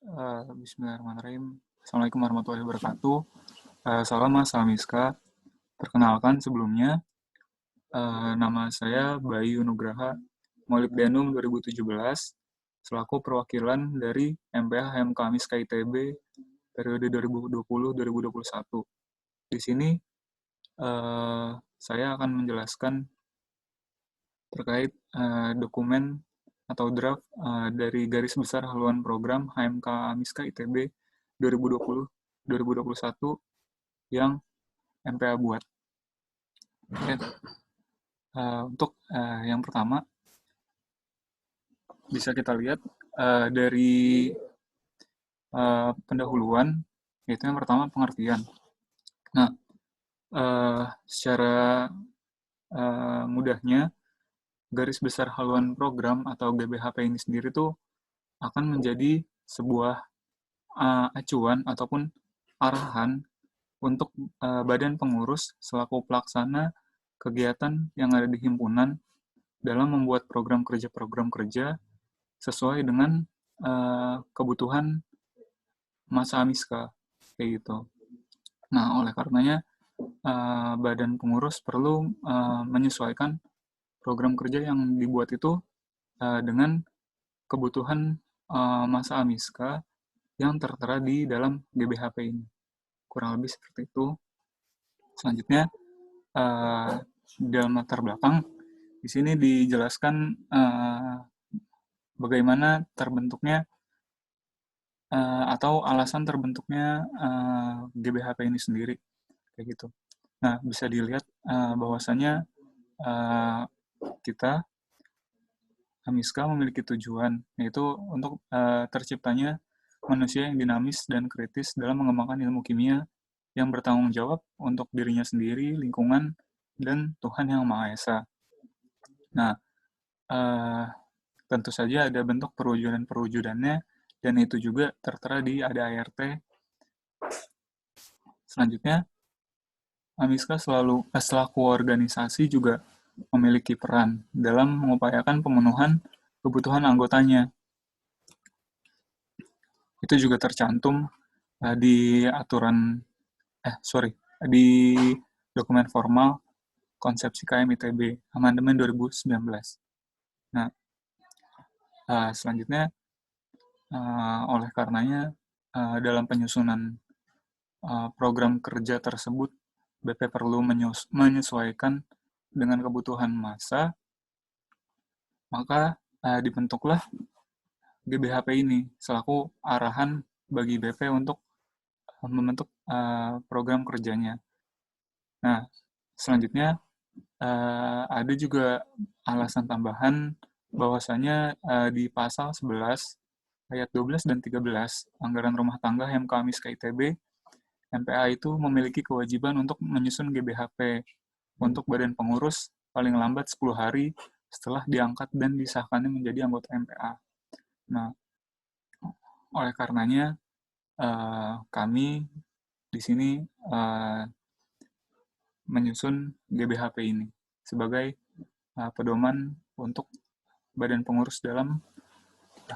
Bismillahirrahmanirrahim. Assalamualaikum warahmatullahi wabarakatuh. Salam Mas, salam Miska. Perkenalkan sebelumnya, nama saya Bayu Nugraha Mauliddanum 2017, selaku perwakilan dari MPH HMK Miska ITB periode 2020-2021. Di sini saya akan menjelaskan terkait dokumen atau draft dari garis besar haluan program HMK Miska ITB 2020-2021 yang MPA buat. Oke. Untuk yang pertama, bisa kita lihat dari pendahuluan, yaitu yang pertama pengertian. Nah, secara mudahnya, garis besar haluan program atau GBHP ini sendiri tuh akan menjadi sebuah acuan ataupun arahan untuk badan pengurus selaku pelaksana kegiatan yang ada di himpunan dalam membuat program kerja sesuai dengan kebutuhan masa Amiska, kayak gitu. Nah, oleh karenanya badan pengurus perlu menyesuaikan program kerja yang dibuat itu dengan kebutuhan masa Amiska yang tertera di dalam GBHP ini. Kurang lebih seperti itu. Selanjutnya, dalam latar belakang, di sini dijelaskan bagaimana terbentuknya atau alasan terbentuknya GBHP ini sendiri, kayak gitu. Nah, bisa dilihat bahwasanya kita Amiska memiliki tujuan, yaitu untuk terciptanya manusia yang dinamis dan kritis dalam mengembangkan ilmu kimia yang bertanggung jawab untuk dirinya sendiri, lingkungan, dan Tuhan Yang Maha Esa. Nah, tentu saja ada bentuk perwujudannya, dan itu juga tertera di ADART. Selanjutnya, Amiska selaku organisasi juga memiliki peran dalam mengupayakan pemenuhan kebutuhan anggotanya. Itu juga tercantum di di dokumen formal konsepsi KM ITB Amandemen 2019. Nah, selanjutnya oleh karenanya dalam penyusunan program kerja tersebut BP perlu menyesuaikan dengan kebutuhan massa, maka dibentuklah GBHP ini selaku arahan bagi BP untuk membentuk program kerjanya. Nah, selanjutnya ada juga alasan tambahan bahwasanya di pasal 11 ayat 12 dan 13 Anggaran Rumah Tangga HMK Miska ITB, MPA itu memiliki kewajiban untuk menyusun GBHP untuk badan pengurus paling lambat 10 hari setelah diangkat dan disahkannya menjadi anggota MPA. Nah, oleh karenanya kami di sini menyusun GBHP ini sebagai pedoman untuk badan pengurus dalam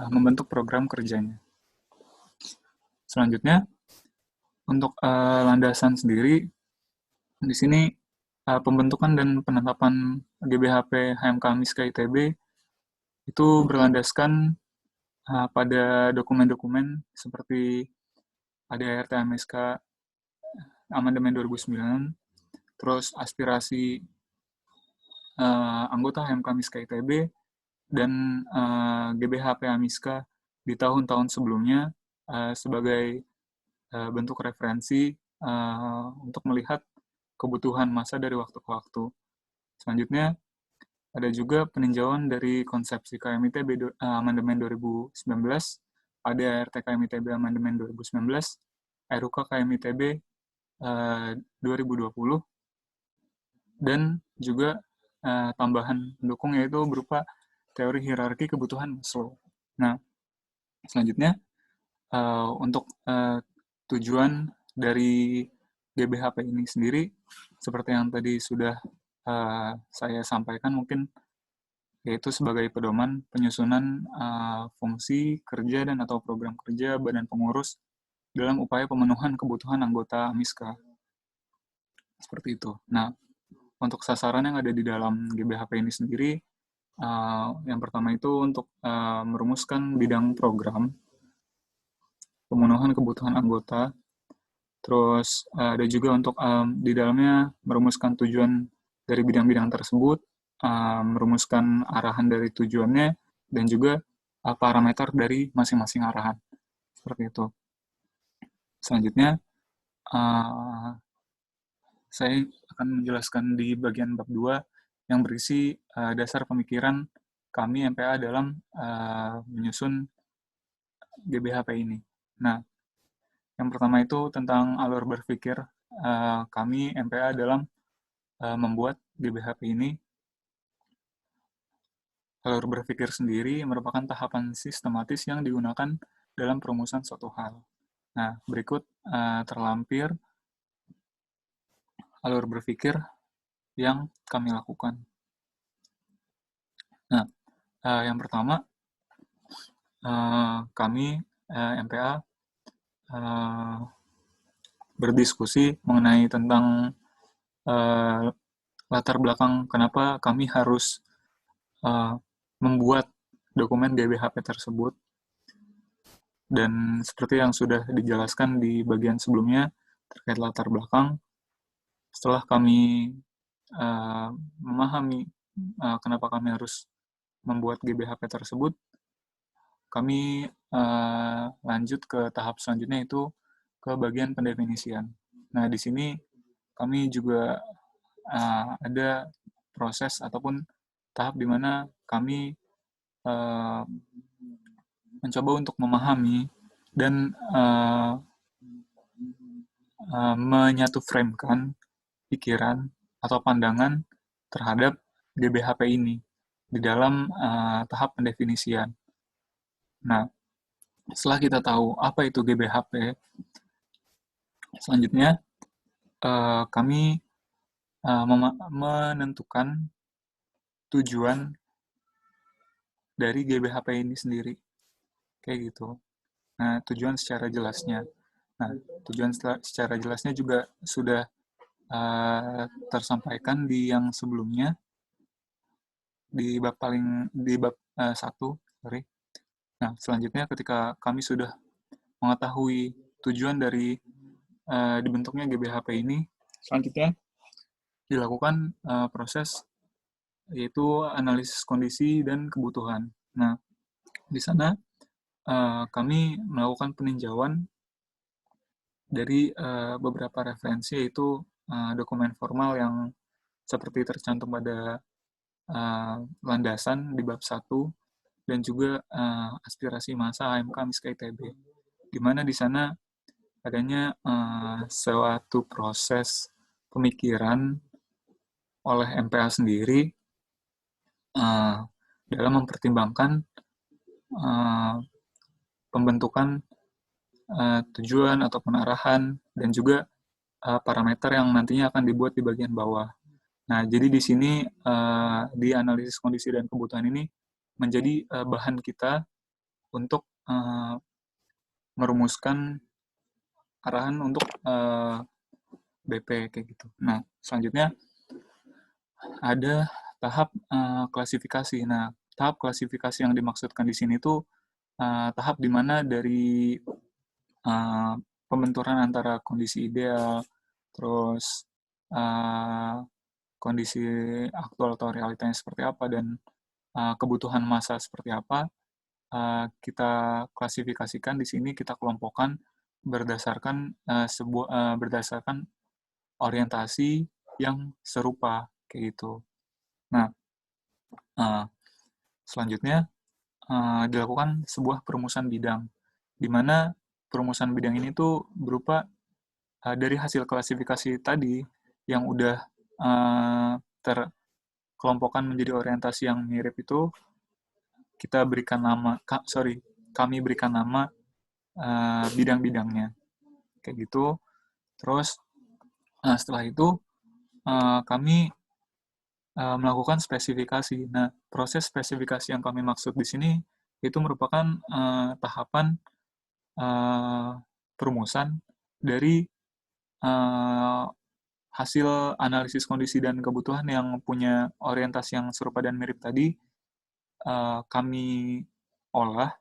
membentuk program kerjanya. Selanjutnya, untuk landasan sendiri, di sini pembentukan dan penetapan GBHP HMK Miska ITB itu berlandaskan pada dokumen-dokumen seperti ADART MSK Amandemen 2009, terus aspirasi anggota HMK Miska ITB, dan GBHP Amiska di tahun-tahun sebelumnya sebagai bentuk referensi untuk melihat kebutuhan massa dari waktu ke waktu. Selanjutnya, ada juga peninjauan dari konsepsi KMITB Amandemen 2019, ada ART KMITB Amandemen 2019, RUK KMITB 2020, dan juga tambahan pendukung yaitu berupa teori hierarki kebutuhan Maslow. Nah, selanjutnya untuk tujuan dari GBHP ini sendiri, seperti yang tadi sudah saya sampaikan, mungkin yaitu sebagai pedoman penyusunan fungsi kerja dan atau program kerja badan pengurus dalam upaya pemenuhan kebutuhan anggota MISKA. Seperti itu. Nah, untuk sasaran yang ada di dalam GBHP ini sendiri, yang pertama itu untuk merumuskan bidang program, pemenuhan kebutuhan anggota, terus ada juga untuk di dalamnya merumuskan tujuan dari bidang-bidang tersebut, merumuskan arahan dari tujuannya, dan juga parameter dari masing-masing arahan. Seperti itu. Selanjutnya, saya akan menjelaskan di bagian bab 2 yang berisi dasar pemikiran kami MPA dalam menyusun GBHP ini. Nah, yang pertama itu tentang alur berpikir kami MPA dalam membuat GBHP ini. Alur berpikir sendiri merupakan tahapan sistematis yang digunakan dalam perumusan suatu hal. Nah, berikut terlampir alur berpikir yang kami lakukan. Nah, yang pertama, kami MPA berdiskusi mengenai tentang latar belakang kenapa kami harus membuat dokumen GBHP tersebut. Dan seperti yang sudah dijelaskan di bagian sebelumnya terkait latar belakang, setelah kami memahami kenapa kami harus membuat GBHP tersebut, kami lanjut ke tahap selanjutnya, itu ke bagian pendefinisian. Nah, di sini kami juga ada proses ataupun tahap di mana kami mencoba untuk memahami dan menyatu framekan pikiran atau pandangan terhadap GBHP ini di dalam tahap pendefinisian. Nah, setelah kita tahu apa itu GBHP, selanjutnya kami menentukan tujuan dari GBHP ini sendiri. Kayak gitu. Nah, tujuan secara jelasnya. Nah, tujuan secara jelasnya juga sudah tersampaikan di yang sebelumnya, di bab 1, sorry. Nah, selanjutnya ketika kami sudah mengetahui tujuan dari dibentuknya GBHP ini, selanjutnya dilakukan proses yaitu analisis kondisi dan kebutuhan. Nah, di sana kami melakukan peninjauan dari beberapa referensi, yaitu dokumen formal yang seperti tercantum pada landasan di bab 1, dan juga aspirasi massa AMK MISKA ITB, di mana di sana adanya suatu proses pemikiran oleh MPA sendiri dalam mempertimbangkan pembentukan tujuan ataupun arahan, dan juga parameter yang nantinya akan dibuat di bagian bawah. Nah, jadi di sini di analisis kondisi dan kebutuhan ini menjadi bahan kita untuk merumuskan arahan untuk BP kayak gitu. Nah, selanjutnya ada tahap klasifikasi. Nah, tahap klasifikasi yang dimaksudkan di sini itu tahap di mana dari pembenturan antara kondisi ideal, terus kondisi aktual atau realitanya seperti apa, dan kebutuhan massa seperti apa, kita klasifikasikan di sini, kita kelompokkan berdasarkan berdasarkan orientasi yang serupa kayak gitu. Nah, selanjutnya dilakukan sebuah perumusan bidang, di mana perumusan bidang ini tuh berupa dari hasil klasifikasi tadi yang udah terkelompokkan menjadi orientasi yang mirip itu, kita berikan nama, kami berikan nama bidang-bidangnya kayak gitu. Terus setelah itu kami melakukan spesifikasi. Nah, proses spesifikasi yang kami maksud di sini itu merupakan tahapan eh, perumusan dari eh, hasil analisis kondisi dan kebutuhan yang punya orientasi yang serupa dan mirip tadi, kami olah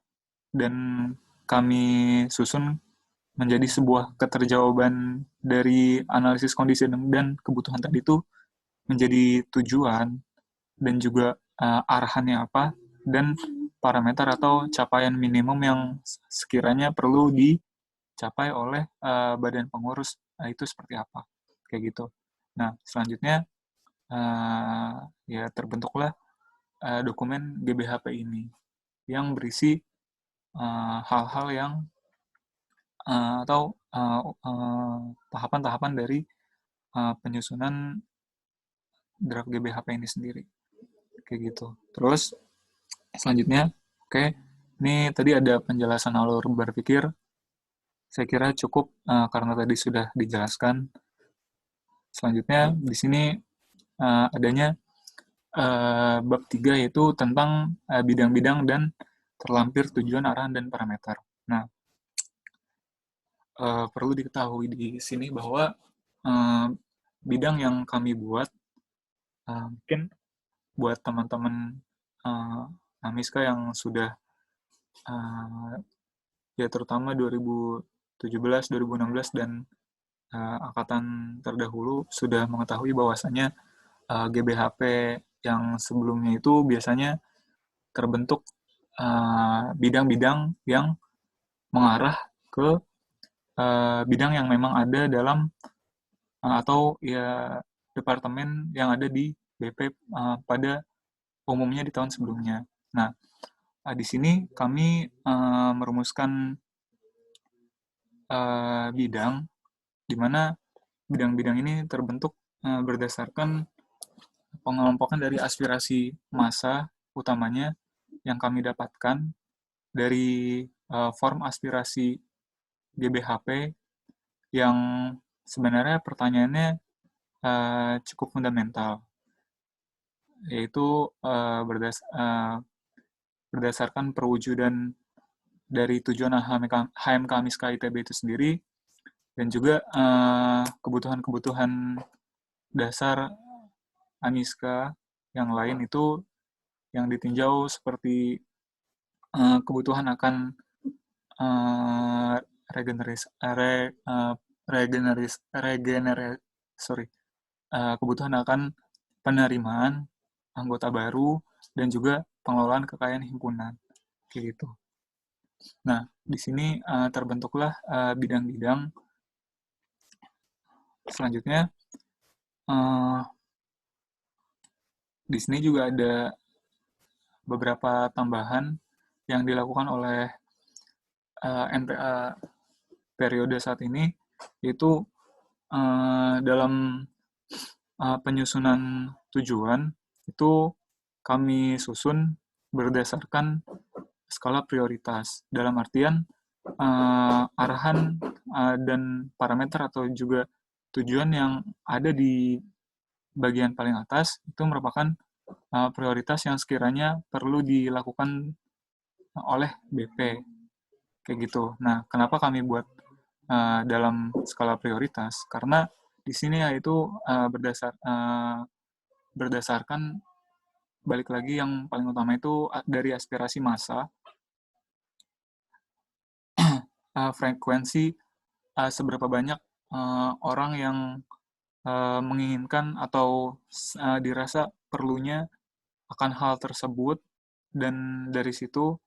dan kami susun menjadi sebuah keterjawaban dari analisis kondisi dan kebutuhan tadi itu menjadi tujuan dan juga arahannya apa dan parameter atau capaian minimum yang sekiranya perlu dicapai oleh badan pengurus itu seperti apa kayak gitu. Nah selanjutnya ya terbentuklah dokumen GBHP ini yang berisi hal-hal yang atau tahapan-tahapan dari penyusunan draft GBHP ini sendiri kayak gitu. Terus selanjutnya, oke, ini tadi ada penjelasan alur berpikir. Saya kira cukup karena tadi sudah dijelaskan. Selanjutnya di sini adanya bab 3 yaitu tentang bidang-bidang dan terlampir tujuan, arahan, dan parameter. Nah, perlu diketahui di sini bahwa bidang yang kami buat mungkin buat teman-teman Amiska yang sudah ya terutama 2017, 2016 dan angkatan terdahulu sudah mengetahui bahwasannya GBHP yang sebelumnya itu biasanya terbentuk bidang-bidang yang mengarah ke bidang yang memang ada dalam atau ya departemen yang ada di BP pada umumnya di tahun sebelumnya. Nah, di sini kami merumuskan bidang di mana bidang-bidang ini terbentuk berdasarkan pengelompokan dari aspirasi massa utamanya yang kami dapatkan dari form aspirasi GBHP yang sebenarnya pertanyaannya cukup fundamental, yaitu berdasarkan perwujudan dari tujuan HMK Miska ITB itu sendiri dan juga kebutuhan-kebutuhan dasar Amiska yang lain itu yang ditinjau seperti kebutuhan akan kebutuhan akan penerimaan anggota baru dan juga pengelolaan kekayaan himpunan kayak gitu. Nah, di sini terbentuklah bidang-bidang. Selanjutnya di sini juga ada beberapa tambahan yang dilakukan oleh NPA periode saat ini, yaitu dalam penyusunan tujuan itu kami susun berdasarkan skala prioritas. Dalam artian arahan dan parameter atau juga tujuan yang ada di bagian paling atas itu merupakan prioritas yang sekiranya perlu dilakukan oleh BP kayak gitu. Nah, kenapa kami buat dalam skala prioritas? Karena di sini yaitu berdasarkan balik lagi yang paling utama itu dari aspirasi massa, frekuensi seberapa banyak orang yang menginginkan atau dirasa perlunya akan hal tersebut dan dari situ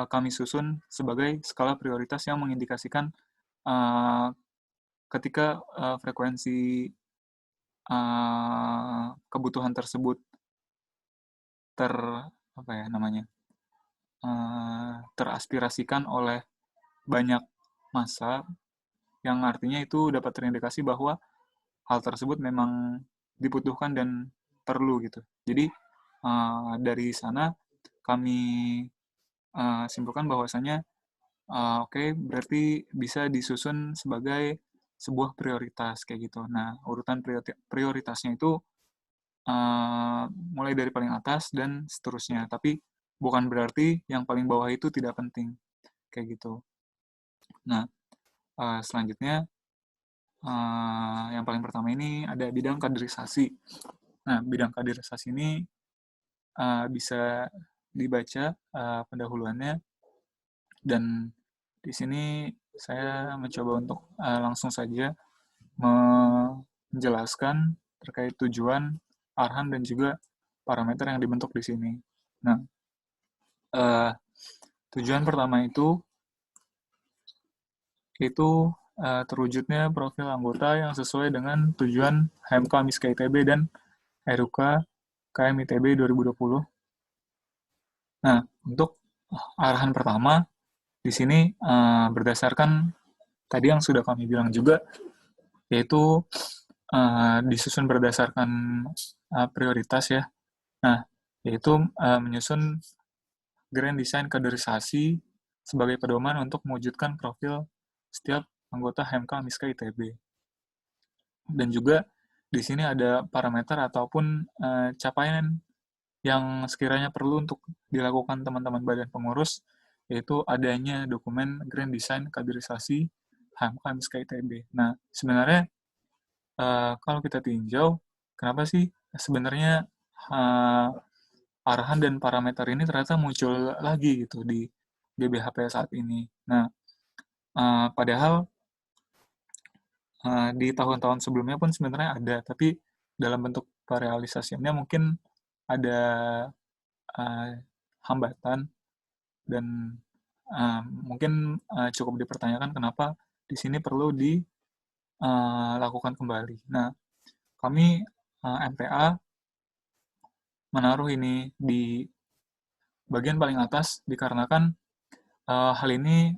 kami susun sebagai skala prioritas yang mengindikasikan ketika frekuensi kebutuhan tersebut apa ya namanya teraspirasikan oleh banyak massa yang artinya itu dapat terindikasi bahwa hal tersebut memang dibutuhkan dan perlu gitu. Jadi dari sana kami simpulkan bahwasanya oke, berarti bisa disusun sebagai sebuah prioritas kayak gitu. Nah, urutan prioritasnya itu mulai dari paling atas dan seterusnya. Tapi bukan berarti yang paling bawah itu tidak penting, kayak gitu. Nah, selanjutnya yang paling pertama ini ada bidang kaderisasi. Nah, bidang kaderisasi ini bisa dibaca pendahuluannya, dan di sini saya mencoba untuk langsung saja menjelaskan terkait tujuan, arahan, dan juga parameter yang dibentuk di sini. Nah, tujuan pertama itu terwujudnya profil anggota yang sesuai dengan tujuan HMK MISK ITB dan RUK KM ITB 2020. Nah, untuk arahan pertama di sini berdasarkan tadi yang sudah kami bilang juga, yaitu disusun berdasarkan prioritas ya. Nah, yaitu menyusun grand design kaderisasi sebagai pedoman untuk mewujudkan profil setiap anggota HMK MISK ITB. Dan juga di sini ada parameter ataupun capaian yang sekiranya perlu untuk dilakukan teman-teman badan pengurus, yaitu adanya dokumen grand design kaderisasi HMK MISK ITB. Nah, sebenarnya kalau kita tinjau, kenapa sih sebenarnya arahan dan parameter ini ternyata muncul lagi gitu di GBHP saat ini. Nah, padahal di tahun-tahun sebelumnya pun sebenarnya ada, tapi dalam bentuk realisasinya mungkin ada hambatan, dan mungkin cukup dipertanyakan kenapa di sini perlu dilakukan kembali. Nah, kami MPA menaruh ini di bagian paling atas dikarenakan hal ini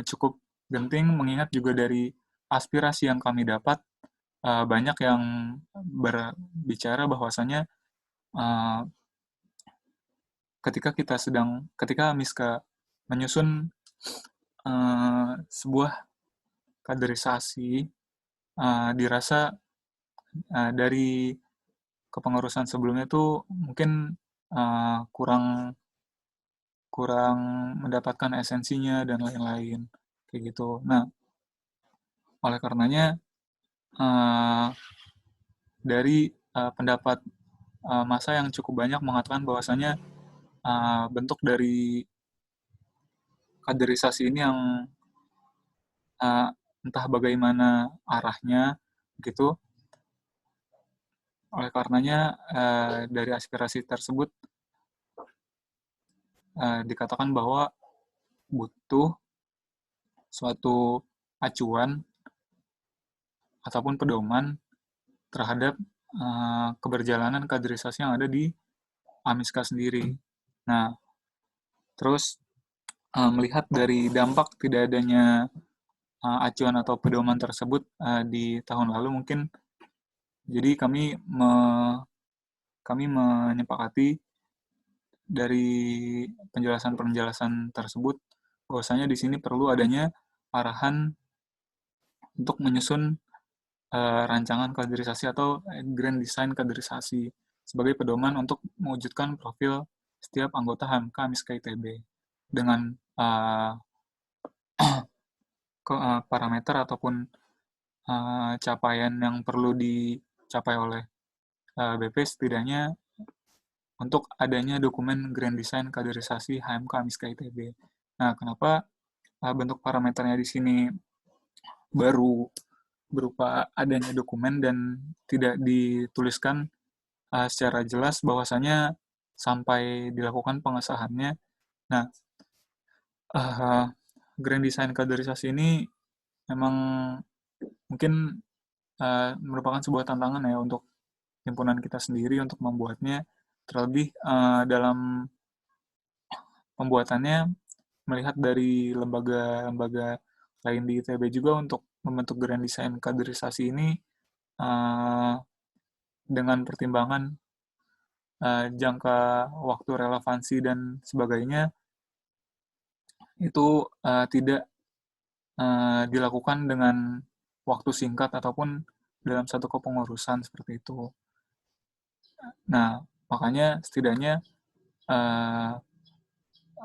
cukup genting, mengingat juga dari aspirasi yang kami dapat, banyak yang berbicara bahwasanya ketika MISKA menyusun sebuah kaderisasi, dirasa dari kepengurusan sebelumnya itu mungkin kurang mendapatkan esensinya dan lain-lain, kayak gitu. Nah, oleh karenanya dari pendapat massa yang cukup banyak mengatakan bahwasanya bentuk dari kaderisasi ini yang entah bagaimana arahnya gitu. Oleh karenanya dari aspirasi tersebut dikatakan bahwa butuh suatu acuan ataupun pedoman terhadap keberjalanan kaderisasi yang ada di AMISKA sendiri. Nah, terus melihat dari dampak tidak adanya acuan atau pedoman tersebut di tahun lalu, mungkin jadi kami menyepakati dari penjelasan-penjelasan tersebut bahwasanya di sini perlu adanya arahan untuk menyusun rancangan kaderisasi atau grand design kaderisasi sebagai pedoman untuk mewujudkan profil setiap anggota HMK MISK ITB dengan parameter ataupun capaian yang perlu dicapai oleh BP setidaknya untuk adanya dokumen grand design kaderisasi HMK MISK ITB. Nah, kenapa bentuk parameternya di sini baru berupa adanya dokumen dan tidak dituliskan secara jelas bahwasanya sampai dilakukan pengesahannya. Nah, grand design kaderisasi ini memang mungkin merupakan sebuah tantangan ya untuk himpunan kita sendiri untuk membuatnya, terlebih dalam pembuatannya melihat dari lembaga-lembaga lain di ITB juga untuk membentuk grand design kaderisasi ini dengan pertimbangan jangka waktu relevansi dan sebagainya, itu tidak dilakukan dengan waktu singkat ataupun dalam satu kepengurusan seperti itu. Nah, makanya setidaknya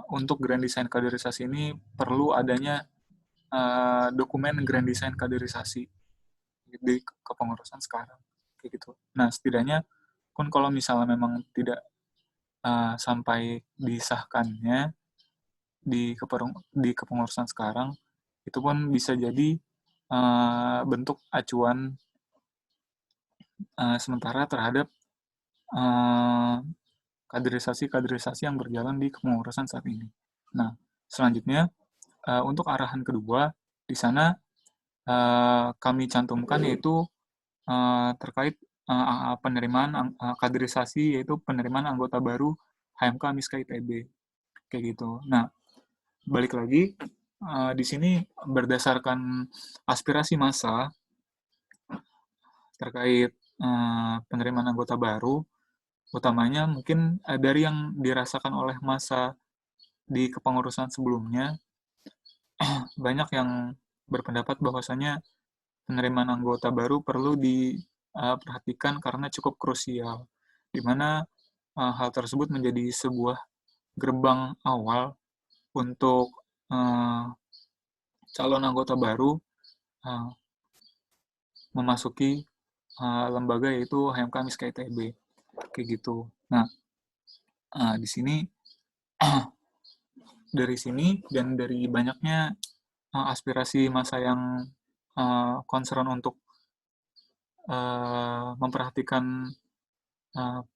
untuk grand design kaderisasi ini perlu adanya dokumen grand design kaderisasi di kepengurusan sekarang, kayak gitu. Nah, setidaknya pun kalau misalnya memang tidak sampai disahkannya di kepengurusan sekarang, itu pun bisa jadi bentuk acuan sementara terhadap kaderisasi-kaderisasi yang berjalan di kepengurusan saat ini. Nah, selanjutnya untuk arahan kedua, di sana kami cantumkan yaitu terkait penerimaan kaderisasi, yaitu penerimaan anggota baru HMK Miska ITB, kayak gitu. Nah, balik lagi di sini berdasarkan aspirasi massa terkait penerimaan anggota baru, utamanya mungkin dari yang dirasakan oleh massa di kepengurusan sebelumnya, banyak yang berpendapat bahwasanya penerimaan anggota baru perlu diperhatikan karena cukup krusial, di mana hal tersebut menjadi sebuah gerbang awal untuk calon anggota baru memasuki lembaga yaitu HMK Miska ITB, kayak gitu. Nah, di sini dari sini dan dari banyaknya aspirasi massa yang concern untuk memperhatikan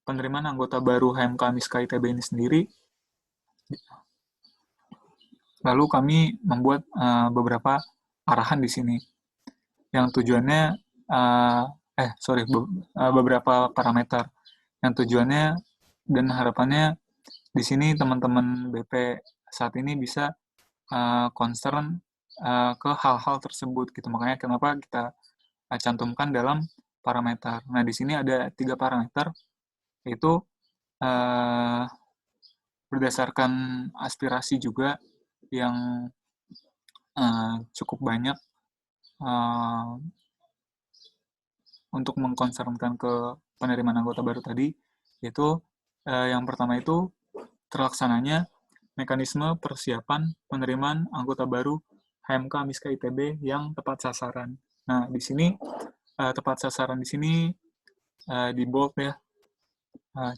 penerimaan anggota baru HMK Miska ITB ini sendiri, lalu kami membuat beberapa arahan di sini yang tujuannya beberapa parameter yang tujuannya dan harapannya di sini teman-teman BP saat ini bisa concern ke hal-hal tersebut gitu. Makanya kenapa kita cantumkan dalam parameter. Nah, di sini ada 3 parameter, yaitu berdasarkan aspirasi juga yang cukup banyak untuk mengkonsernkan ke penerimaan anggota baru tadi, yaitu yang pertama itu terlaksananya mekanisme persiapan penerimaan anggota baru HMK Miska ITB yang tepat sasaran. Nah, di sini tepat sasaran di sini di bold ya.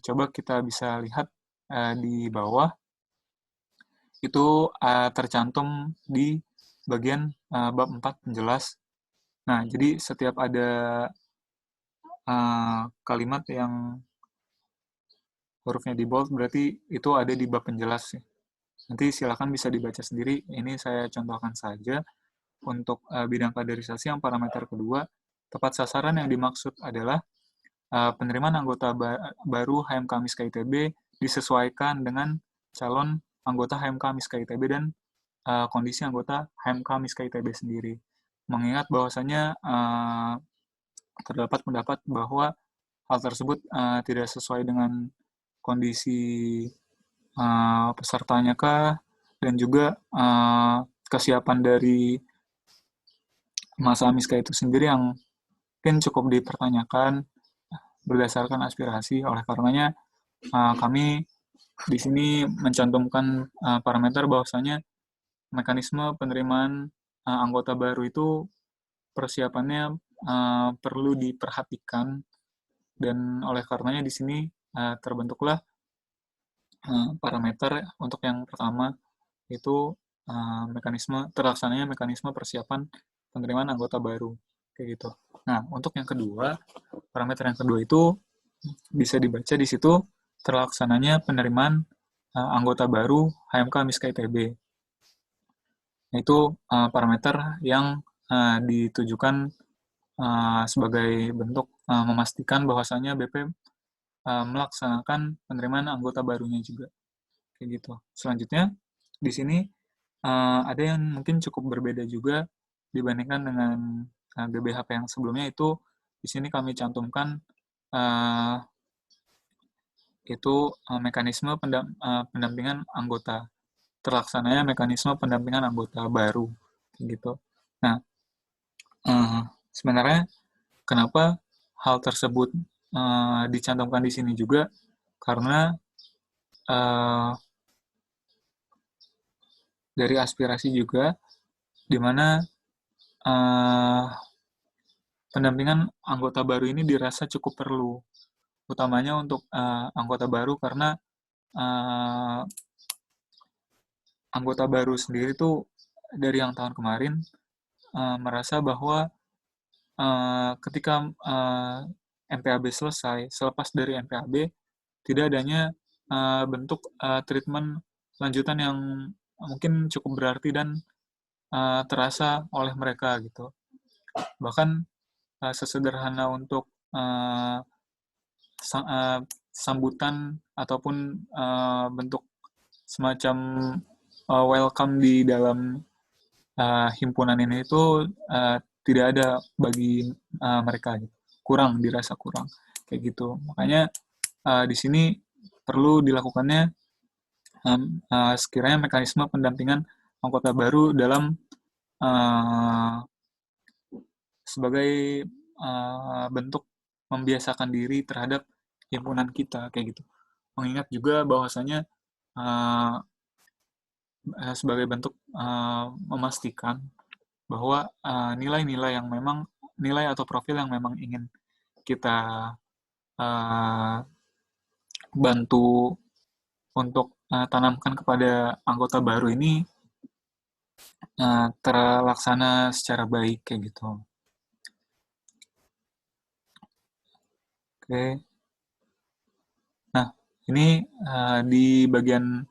Coba kita bisa lihat di bawah itu tercantum di bagian bab 4 penjelas. Nah, jadi setiap ada kalimat yang hurufnya di bold berarti itu ada di bab penjelas. Nanti silakan bisa dibaca sendiri. Ini saya contohkan saja. Untuk bidang kaderisasi yang parameter kedua, tepat sasaran yang dimaksud adalah penerimaan anggota baru HMK Miska ITB disesuaikan dengan calon anggota HMK Miska ITB dan kondisi anggota HMK Miska ITB sendiri. Mengingat bahwasanya terdapat pendapat bahwa hal tersebut tidak sesuai dengan kondisi pesertanya kah, dan juga kesiapan dari masa Miska itu sendiri yang mungkin cukup dipertanyakan berdasarkan aspirasi. Oleh karenanya kami di sini mencantumkan parameter bahwasanya mekanisme penerimaan anggota baru itu persiapannya perlu diperhatikan, dan oleh karenanya di sini terbentuklah parameter untuk yang pertama, itu terlaksananya mekanisme persiapan penerimaan anggota baru, kayak gitu. Nah, untuk yang kedua, parameter yang kedua itu bisa dibaca di situ terlaksananya penerimaan anggota baru HMK Miska ITB. Itu parameter yang ditujukan sebagai bentuk memastikan bahwasanya BP melaksanakan penerimaan anggota barunya juga, kayak gitu. Selanjutnya di sini ada yang mungkin cukup berbeda juga dibandingkan dengan GBHP yang sebelumnya. Itu di sini kami cantumkan itu mekanisme pendampingan anggota, terlaksananya mekanisme pendampingan anggota baru, gitu. Nah, sebenarnya kenapa hal tersebut dicantumkan di sini juga karena dari aspirasi juga, di mana pendampingan anggota baru ini dirasa cukup perlu, utamanya untuk anggota baru karena uh, anggota baru sendiri tuh dari yang tahun kemarin merasa bahwa ketika MPAB selesai, selepas dari MPAB tidak adanya bentuk treatment lanjutan yang mungkin cukup berarti dan terasa oleh mereka gitu. Bahkan sesederhana untuk sambutan ataupun bentuk semacam welcome di dalam himpunan ini itu tidak ada bagi mereka, gitu. Kurang, dirasa kurang kayak gitu. Makanya di sini perlu dilakukannya sekiranya mekanisme pendampingan anggota baru dalam sebagai bentuk membiasakan diri terhadap himpunan kita kayak gitu. Mengingat juga bahwasanya sebagai bentuk memastikan bahwa nilai-nilai yang memang nilai atau profil yang memang ingin kita bantu untuk tanamkan kepada anggota baru ini terlaksana secara baik kayak gitu. Oke. Nah, ini di bagian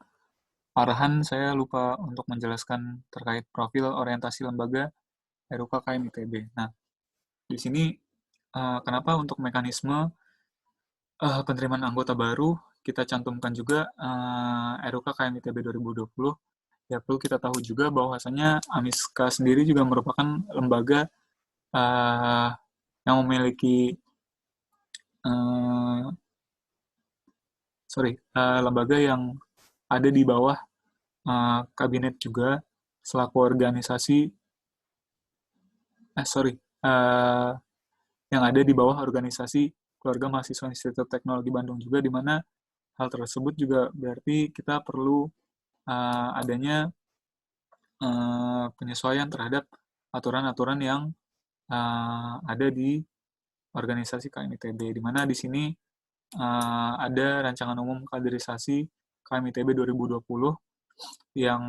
arahan saya lupa untuk menjelaskan terkait profil orientasi lembaga RUK KM ITB. Nah, di sini kenapa untuk mekanisme penerimaan anggota baru kita cantumkan juga RUK KM ITB 2020. Ya perlu kita tahu juga bahwasanya AMISKA sendiri juga merupakan lembaga yang memiliki lembaga yang ada di bawah kabinet juga selaku organisasi yang ada di bawah organisasi Keluarga Mahasiswa Institut Teknologi Bandung juga, di mana hal tersebut juga berarti kita perlu adanya penyesuaian terhadap aturan-aturan yang ada di organisasi KMITB, di mana di sini ada rancangan umum kaderisasi KMITB 2020 yang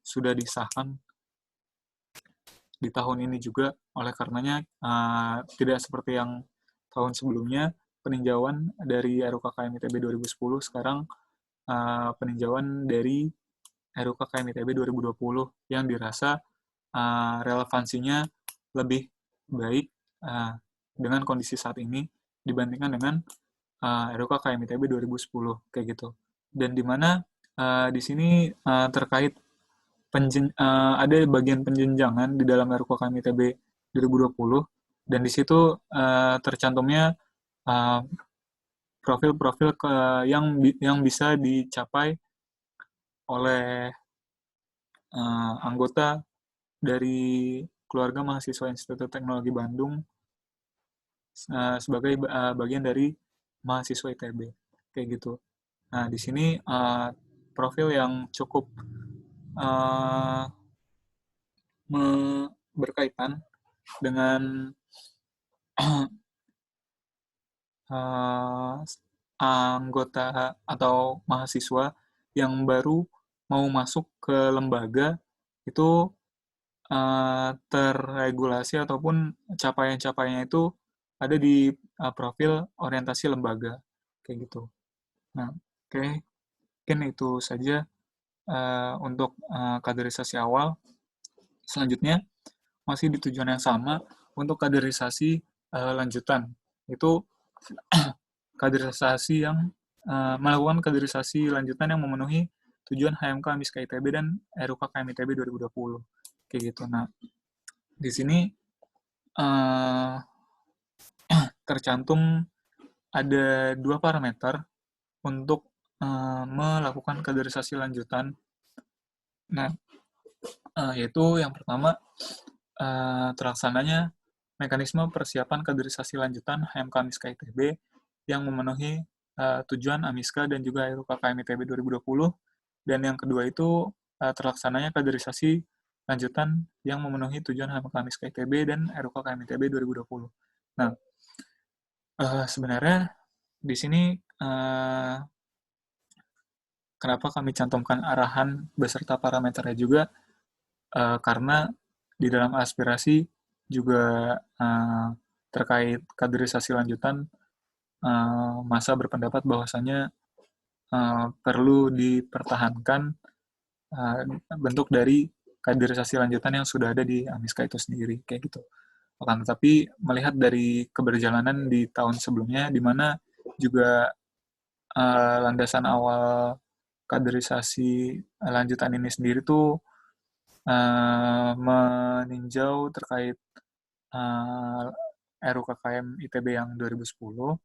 sudah disahkan di tahun ini juga, oleh karenanya tidak seperti yang tahun sebelumnya peninjauan dari RUK KMITB 2010, sekarang peninjauan dari RUK KMITB 2020 yang dirasa relevansinya lebih baik dengan kondisi saat ini dibandingkan dengan RUK KMITB 2010 kayak gitu. Dan di mana di sini terkait ada bagian penjenjangan di dalam RUK KMITB 2020 dan di situ tercantumnya profil-profil yang bisa dicapai oleh anggota dari Keluarga Mahasiswa Institut Teknologi Bandung sebagai bagian dari mahasiswa ITB kayak gitu. Nah di sini profil yang cukup berkaitan dengan anggota atau mahasiswa yang baru mau masuk ke lembaga itu terregulasi ataupun capaian-capaiannya itu ada di profil orientasi lembaga kayak gitu. Nah, oke, mungkin itu saja untuk kaderisasi awal. Selanjutnya masih di tujuan yang sama untuk kaderisasi lanjutan, itu kaderisasi yang melakukan kaderisasi lanjutan yang memenuhi tujuan HMK AMISKA ITB dan RUK KM ITB 2020 kayak gitu. Nah di sini tercantum ada 2 parameter untuk melakukan kaderisasi lanjutan. Nah yaitu yang pertama terlaksananya mekanisme persiapan kaderisasi lanjutan HMK Amiska ITB yang memenuhi tujuan Amiska dan juga RUKKM ITB 2020. Dan yang kedua itu terlaksananya kaderisasi lanjutan yang memenuhi tujuan HMK Amiska ITB dan RUKKM ITB 2020. Nah, sebenarnya di sini kenapa kami cantumkan arahan beserta parameternya juga, karena di dalam aspirasi juga terkait kaderisasi lanjutan, masa berpendapat bahwasanya perlu dipertahankan bentuk dari kaderisasi lanjutan yang sudah ada di Amiska itu sendiri, kayak gitu. Akan tetapi melihat dari keberjalanan di tahun sebelumnya, di mana juga landasan awal kaderisasi lanjutan ini sendiri tuh meninjau terkait RUKKM ITB yang 2010.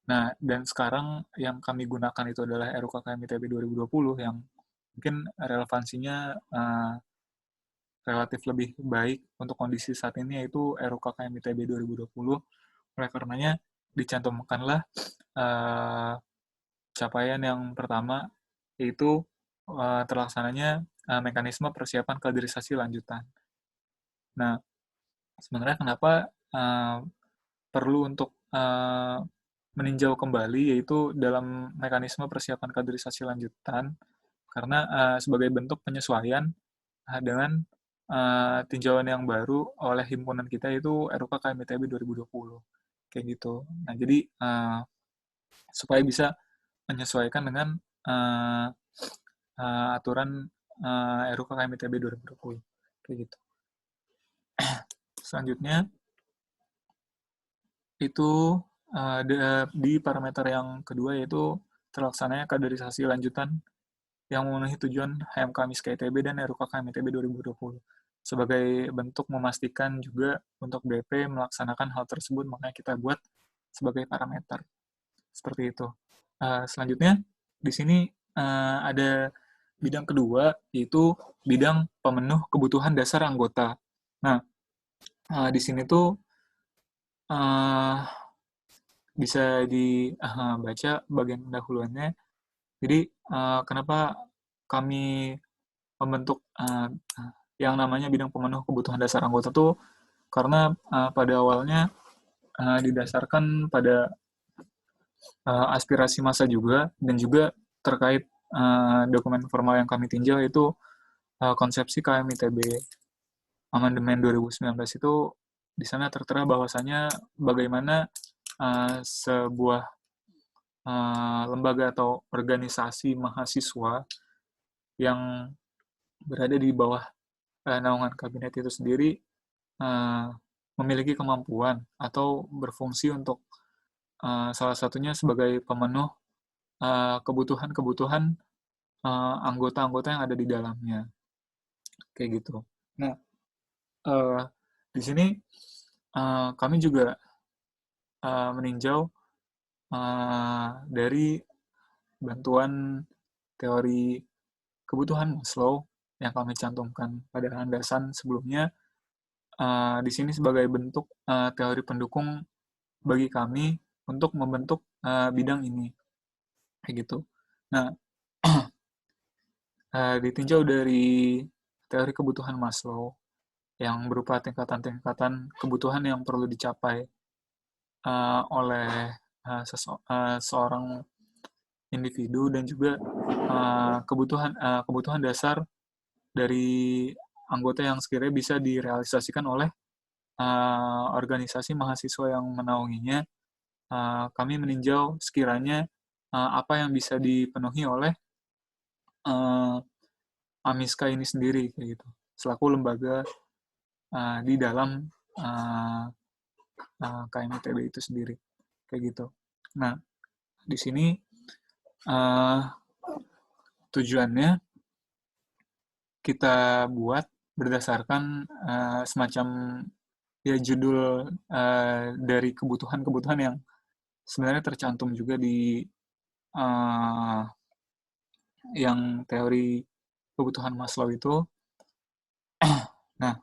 Nah, dan sekarang yang kami gunakan itu adalah RUKKM ITB 2020 yang mungkin relevansinya relatif lebih baik untuk kondisi saat ini, yaitu RUKKM ITB 2020. Oleh karenanya dicantumkanlah capaian yang pertama, yaitu terlaksananya mekanisme persiapan kaderisasi lanjutan. Nah, sebenarnya kenapa perlu untuk meninjau kembali, yaitu dalam mekanisme persiapan kaderisasi lanjutan, karena sebagai bentuk penyesuaian dengan tinjauan yang baru oleh himpunan kita, itu RUKKM ITB 2020. Kayak gitu. Nah, jadi supaya bisa menyesuaikan dengan aturan RUKKM ITB 2020. Kayak gitu. Selanjutnya, itu di parameter yang kedua, yaitu terlaksananya kaderisasi lanjutan yang memenuhi tujuan HMK Amiska ITB dan RUKKM ITB 2020. Sebagai bentuk memastikan juga untuk BP melaksanakan hal tersebut, makanya kita buat sebagai parameter. Seperti itu. Selanjutnya, di sini ada bidang kedua, yaitu bidang pemenuh kebutuhan dasar anggota. Nah, di sini tuh bisa dibaca bagian pendahuluannya. Jadi, kenapa kami membentuk yang namanya bidang pemenuh kebutuhan dasar anggota tuh, karena pada awalnya didasarkan pada aspirasi massa juga, dan juga terkait dokumen formal yang kami tinjau, itu konsepsi KM ITB Amandemen 2019 itu di sana tertera bahwasanya bagaimana sebuah lembaga atau organisasi mahasiswa yang berada di bawah naungan kabinet itu sendiri memiliki kemampuan atau berfungsi untuk salah satunya sebagai pemenuh kebutuhan-kebutuhan anggota-anggota yang ada di dalamnya, kayak gitu. Nah, di sini kami juga meninjau dari bantuan teori kebutuhan Maslow yang kami cantumkan pada landasan sebelumnya, di sini sebagai bentuk teori pendukung bagi kami untuk membentuk bidang ini, kayak gitu. Nah, ditinjau dari teori kebutuhan Maslow yang berupa tingkatan-tingkatan kebutuhan yang perlu dicapai oleh seorang individu, dan juga kebutuhan dasar dari anggota yang sekiranya bisa direalisasikan oleh organisasi mahasiswa yang menaunginya. Kami meninjau sekiranya apa yang bisa dipenuhi oleh Amiska ini sendiri, kayak gitu, selaku lembaga di dalam KMITB itu sendiri, kayak gitu. Nah, di sini tujuannya kita buat berdasarkan semacam ya judul dari kebutuhan-kebutuhan yang sebenarnya tercantum juga di yang teori kebutuhan Maslow itu. Nah,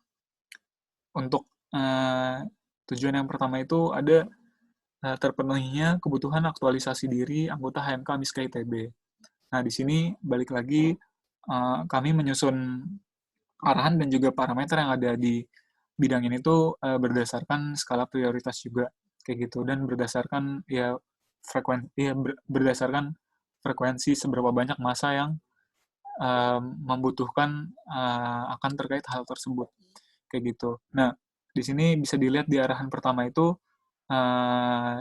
untuk eh, tujuan yang pertama itu ada terpenuhinya kebutuhan aktualisasi diri anggota HMK Miska ITB. Nah, di sini balik lagi kami menyusun arahan dan juga parameter yang ada di bidang ini tuh berdasarkan skala prioritas juga kayak gitu dan berdasarkan ya berdasarkan frekuensi seberapa banyak masa yang membutuhkan akan terkait hal tersebut kayak gitu. Nah, di sini bisa dilihat di arahan pertama itu uh,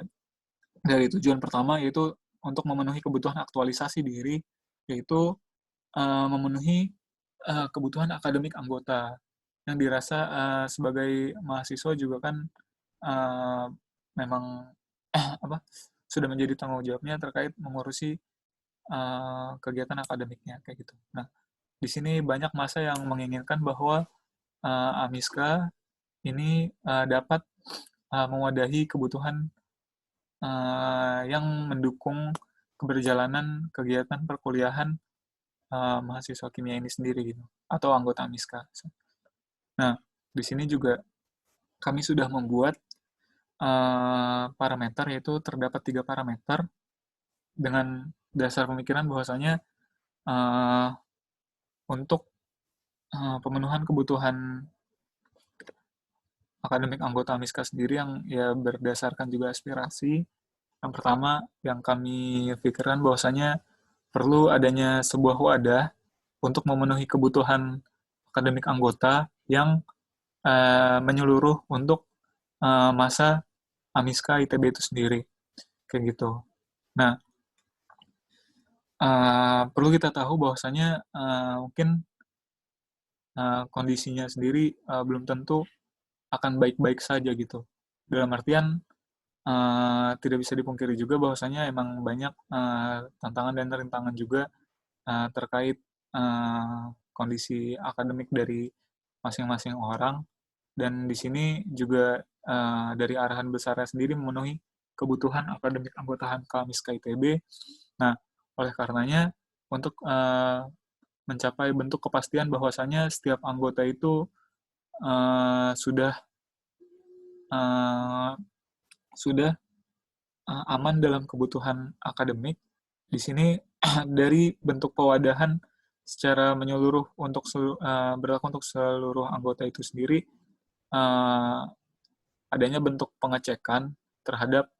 dari tujuan pertama yaitu untuk memenuhi kebutuhan aktualisasi diri, yaitu memenuhi kebutuhan akademik anggota yang dirasa sebagai mahasiswa juga kan uh, memang apa sudah menjadi tanggung jawabnya terkait mengurusi kegiatan akademiknya kayak gitu. Nah, di sini banyak masa yang menginginkan bahwa Amiska ini dapat mewadahi kebutuhan yang mendukung keberjalanan kegiatan perkuliahan mahasiswa kimia ini sendiri gitu atau anggota Amiska. Nah, di sini juga kami sudah membuat parameter yaitu terdapat 3 parameter dengan dasar pemikiran bahwasanya uh, untuk pemenuhan kebutuhan akademik anggota Amiska sendiri yang ya berdasarkan juga aspirasi. Yang pertama yang kami pikirkan bahwasanya perlu adanya sebuah wadah untuk memenuhi kebutuhan akademik anggota yang menyeluruh untuk masa Amiska ITB itu sendiri kayak gitu. Nah, perlu kita tahu bahwasanya mungkin kondisinya sendiri belum tentu akan baik-baik saja gitu. Dalam artian tidak bisa dipungkiri juga bahwasanya emang banyak tantangan dan rintangan juga terkait kondisi akademik dari masing-masing orang dan di sini juga dari arahan besarnya sendiri memenuhi kebutuhan akademik anggota HMK Miska ITB. Nah, oleh karenanya untuk mencapai bentuk kepastian bahwasanya setiap anggota itu sudah uh, sudah aman dalam kebutuhan akademik. Di sini dari bentuk pewadahan secara menyeluruh untuk berlaku untuk seluruh anggota itu sendiri adanya bentuk pengecekan terhadap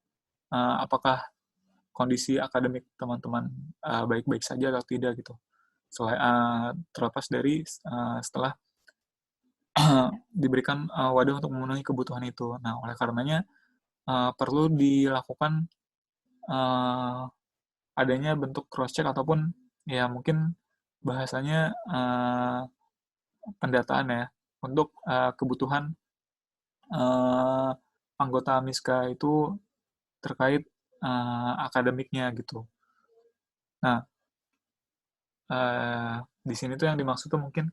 apakah kondisi akademik teman-teman baik-baik saja atau tidak gitu. Terlepas dari setelah diberikan wadah untuk memenuhi kebutuhan itu. Nah, oleh karenanya perlu dilakukan adanya bentuk cross check ataupun ya mungkin bahasanya pendataan ya untuk kebutuhan anggota Miska itu terkait akademiknya gitu. Nah, di sini tuh yang dimaksud tuh mungkin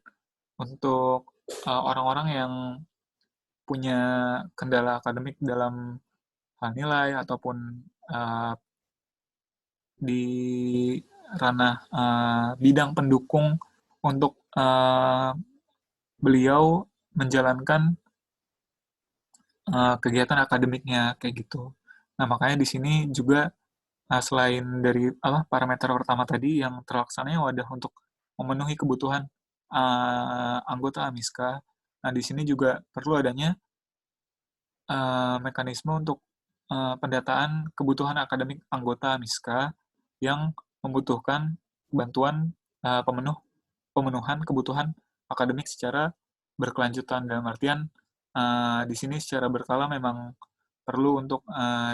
untuk orang-orang yang punya kendala akademik dalam hal nilai ataupun di ranah bidang pendukung untuk beliau menjalankan kegiatan akademiknya kayak gitu. Nah, makanya di sini juga selain dari parameter pertama tadi yang terlaksananya wadah untuk memenuhi kebutuhan anggota Amiska, nah di sini juga perlu adanya mekanisme untuk pendataan kebutuhan akademik anggota Amiska yang membutuhkan bantuan pemenuhan kebutuhan akademik secara berkelanjutan dalam artian di sini secara berkala memang perlu untuk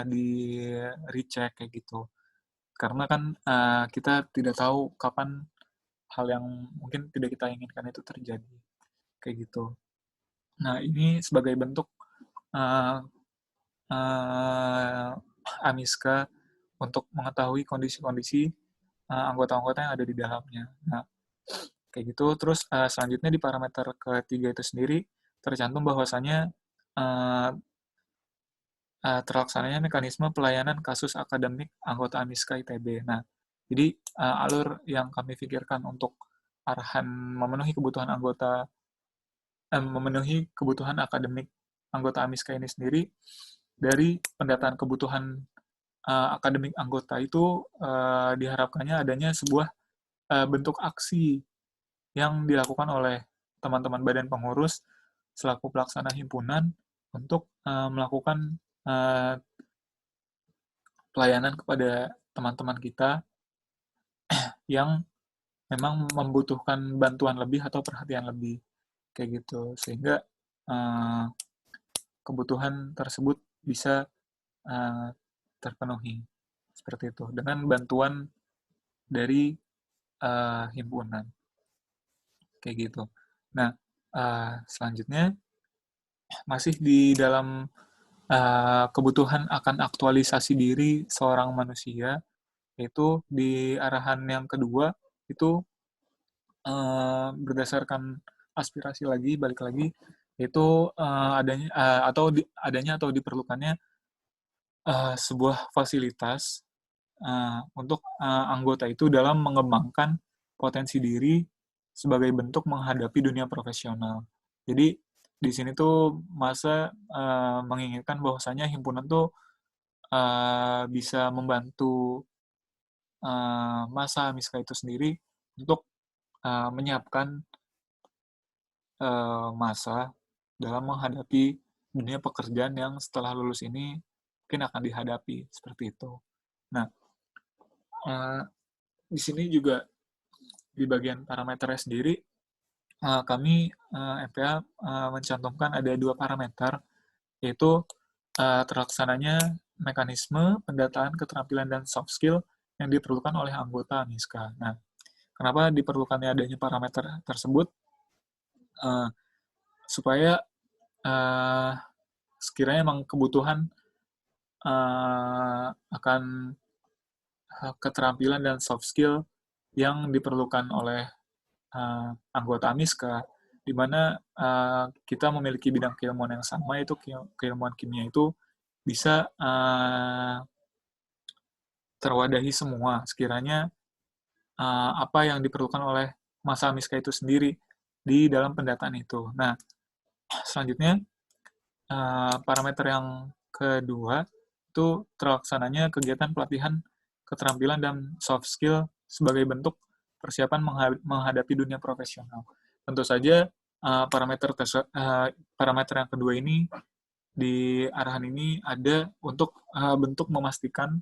di recheck kayak gitu karena kan kita tidak tahu kapan hal yang mungkin tidak kita inginkan itu terjadi kayak gitu. Nah ini sebagai bentuk uh, uh, Amiska untuk mengetahui kondisi-kondisi anggota-anggota yang ada di dalamnya. Nah kayak gitu. Terus selanjutnya di parameter ketiga itu sendiri tercantum bahwasannya uh, terlaksananya mekanisme pelayanan kasus akademik anggota Amiska ITB. Nah, jadi alur yang kami pikirkan untuk arahan memenuhi kebutuhan anggota, memenuhi kebutuhan akademik anggota AMISKA ini sendiri, dari pendataan kebutuhan akademik anggota itu diharapkannya adanya sebuah bentuk aksi yang dilakukan oleh teman-teman badan pengurus selaku pelaksana himpunan untuk melakukan pelayanan kepada teman-teman kita yang memang membutuhkan bantuan lebih atau perhatian lebih, kayak gitu, sehingga kebutuhan tersebut bisa terpenuhi seperti itu dengan bantuan dari himpunan, kayak gitu. Nah, selanjutnya masih di dalam kebutuhan akan aktualisasi diri seorang manusia, yaitu di arahan yang kedua itu berdasarkan aspirasi lagi, balik lagi, yaitu adanya atau diperlukannya sebuah fasilitas untuk anggota itu dalam mengembangkan potensi diri sebagai bentuk menghadapi dunia profesional. Jadi di sini tuh masa menginginkan bahwasanya himpunan tuh bisa membantu masa MISKA itu sendiri untuk menyiapkan masa dalam menghadapi dunia pekerjaan yang setelah lulus ini mungkin akan dihadapi seperti itu. Nah, di sini juga di bagian parameternya sendiri, kami MPA mencantumkan ada 2 parameter, yaitu terlaksananya mekanisme pendataan keterampilan dan soft skill yang diperlukan oleh anggota MISKA. Nah, kenapa diperlukannya adanya parameter tersebut? Supaya sekiranya memang kebutuhan akan keterampilan dan soft skill yang diperlukan oleh anggota MISKA, di mana kita memiliki bidang keilmuan yang sama, yaitu keilmuan kimia itu bisa terwadahi semua sekiranya apa yang diperlukan oleh masa MISKA itu sendiri di dalam pendataan itu. Nah, selanjutnya parameter yang kedua itu terlaksananya kegiatan pelatihan keterampilan dan soft skill sebagai bentuk persiapan menghadapi dunia profesional. Tentu saja parameter yang kedua ini di arahan ini ada untuk bentuk memastikan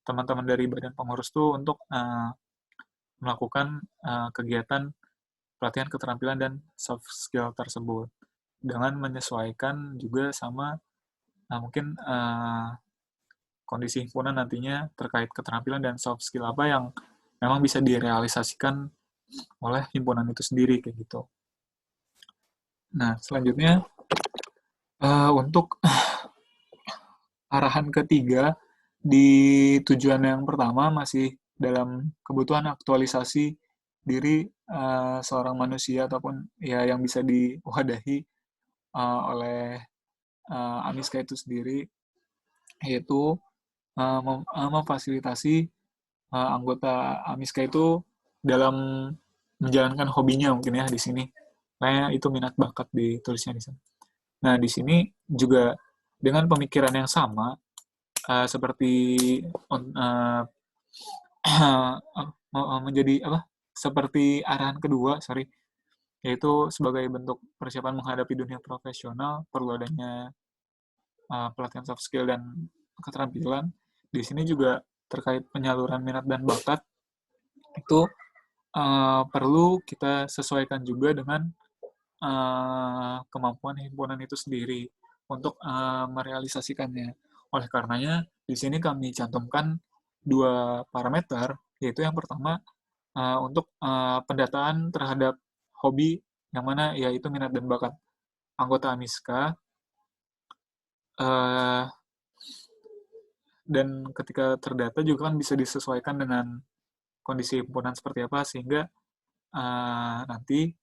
teman-teman dari badan pengurus itu untuk melakukan kegiatan pelatihan keterampilan dan soft skill tersebut dengan menyesuaikan juga sama mungkin kondisi himpunan nantinya terkait keterampilan dan soft skill apa yang memang bisa direalisasikan oleh himpunan itu sendiri, kayak gitu. Nah, selanjutnya untuk arahan ketiga di tujuan yang pertama masih dalam kebutuhan aktualisasi diri seorang manusia ataupun ya yang bisa diwadahi oleh AMISKA itu sendiri, yaitu memfasilitasi anggota AMISKA itu dalam menjalankan hobinya mungkin ya di sini. Kayak itu minat bakat ditulisnya di sana. Nah, di sini juga dengan pemikiran yang sama seperti menjadi apa? Seperti arahan kedua, yaitu sebagai bentuk persiapan menghadapi dunia profesional perlu adanya pelatihan soft skill dan keterampilan. Di sini juga terkait penyaluran minat dan bakat itu perlu kita sesuaikan juga dengan kemampuan himpunan itu sendiri untuk merealisasikannya. Oleh karenanya, di sini kami cantumkan 2 parameter, yaitu yang pertama untuk pendataan terhadap hobi, yang mana yaitu minat dan bakat anggota AMISKA, dan ketika terdata juga kan bisa disesuaikan dengan kondisi himpunan seperti apa, sehingga nanti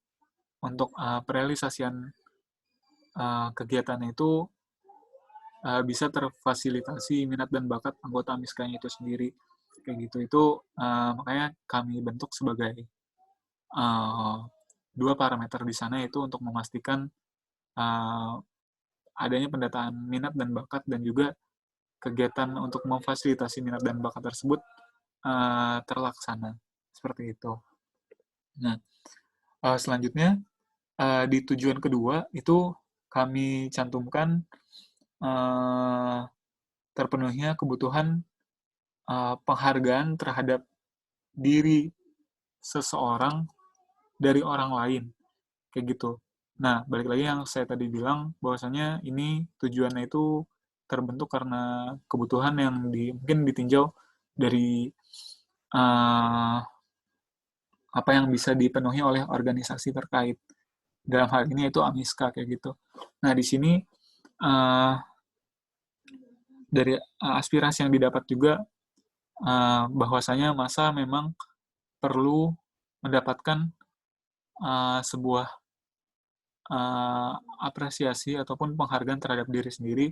untuk perealisasian kegiatan itu bisa terfasilitasi minat dan bakat anggota MISKA-nya itu sendiri. Kayak gitu. Itu makanya kami bentuk sebagai 2 parameter di sana, itu untuk memastikan adanya pendataan minat dan bakat dan juga kegiatan untuk memfasilitasi minat dan bakat tersebut terlaksana. Seperti itu. Nah, selanjutnya di tujuan kedua itu kami cantumkan terpenuhnya kebutuhan penghargaan terhadap diri seseorang dari orang lain, kayak gitu. Nah, balik lagi yang saya tadi bilang, bahwasanya ini tujuannya itu terbentuk karena kebutuhan yang mungkin ditinjau dari apa yang bisa dipenuhi oleh organisasi terkait. Dalam hal ini itu AMISKA, kayak gitu. Nah, di sini dari aspirasi yang didapat juga bahwasanya masa memang perlu mendapatkan sebuah apresiasi ataupun penghargaan terhadap diri sendiri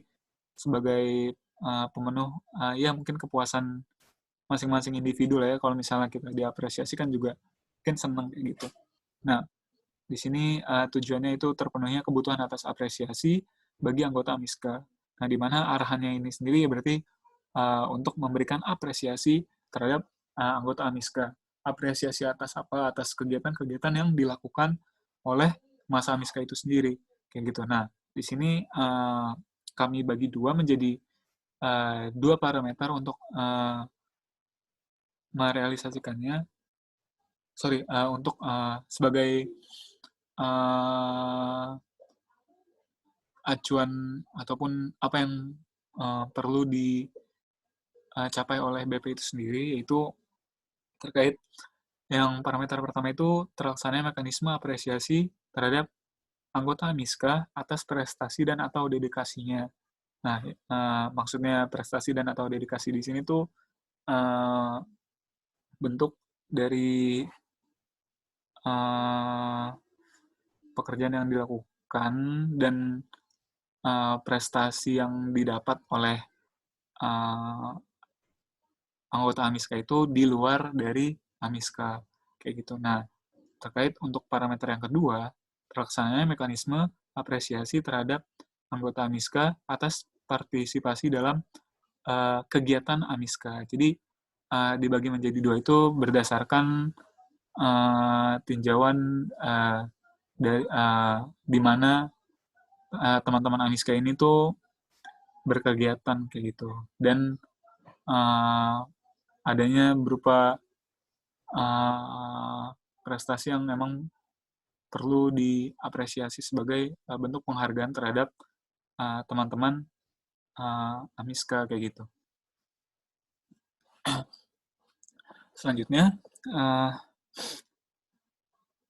sebagai pemenuh ya mungkin kepuasan masing-masing individu lah ya. Kalau misalnya kita diapresiasi kan juga mungkin senang kayak gitu. Nah, di sini tujuannya itu terpenuhnya kebutuhan atas apresiasi bagi anggota AMISKA. Nah, di mana arahannya ini sendiri ya berarti untuk memberikan apresiasi terhadap anggota AMISKA. Apresiasi atas apa? Atas kegiatan-kegiatan yang dilakukan oleh masa AMISKA itu sendiri. Kayak gitu. Nah, di sini kami bagi dua menjadi dua parameter untuk merealisasikannya. Untuk sebagai acuan ataupun apa yang perlu dicapai oleh BP itu sendiri, yaitu terkait yang parameter pertama itu terlaksananya mekanisme apresiasi terhadap anggota MISKA atas prestasi dan atau dedikasinya. Nah, maksudnya prestasi dan atau dedikasi di sini tuh bentuk dari pekerjaan yang dilakukan dan prestasi yang didapat oleh anggota AMISKA itu di luar dari AMISKA, kayak gitu. Nah, terkait untuk parameter yang kedua, terlaksananya mekanisme apresiasi terhadap anggota AMISKA atas partisipasi dalam kegiatan AMISKA. Jadi dibagi menjadi dua itu berdasarkan tinjauan di mana teman-teman AMISKA ini tuh berkegiatan kayak gitu, dan adanya berupa prestasi yang memang perlu diapresiasi sebagai bentuk penghargaan terhadap teman-teman AMISKA kayak gitu. Selanjutnya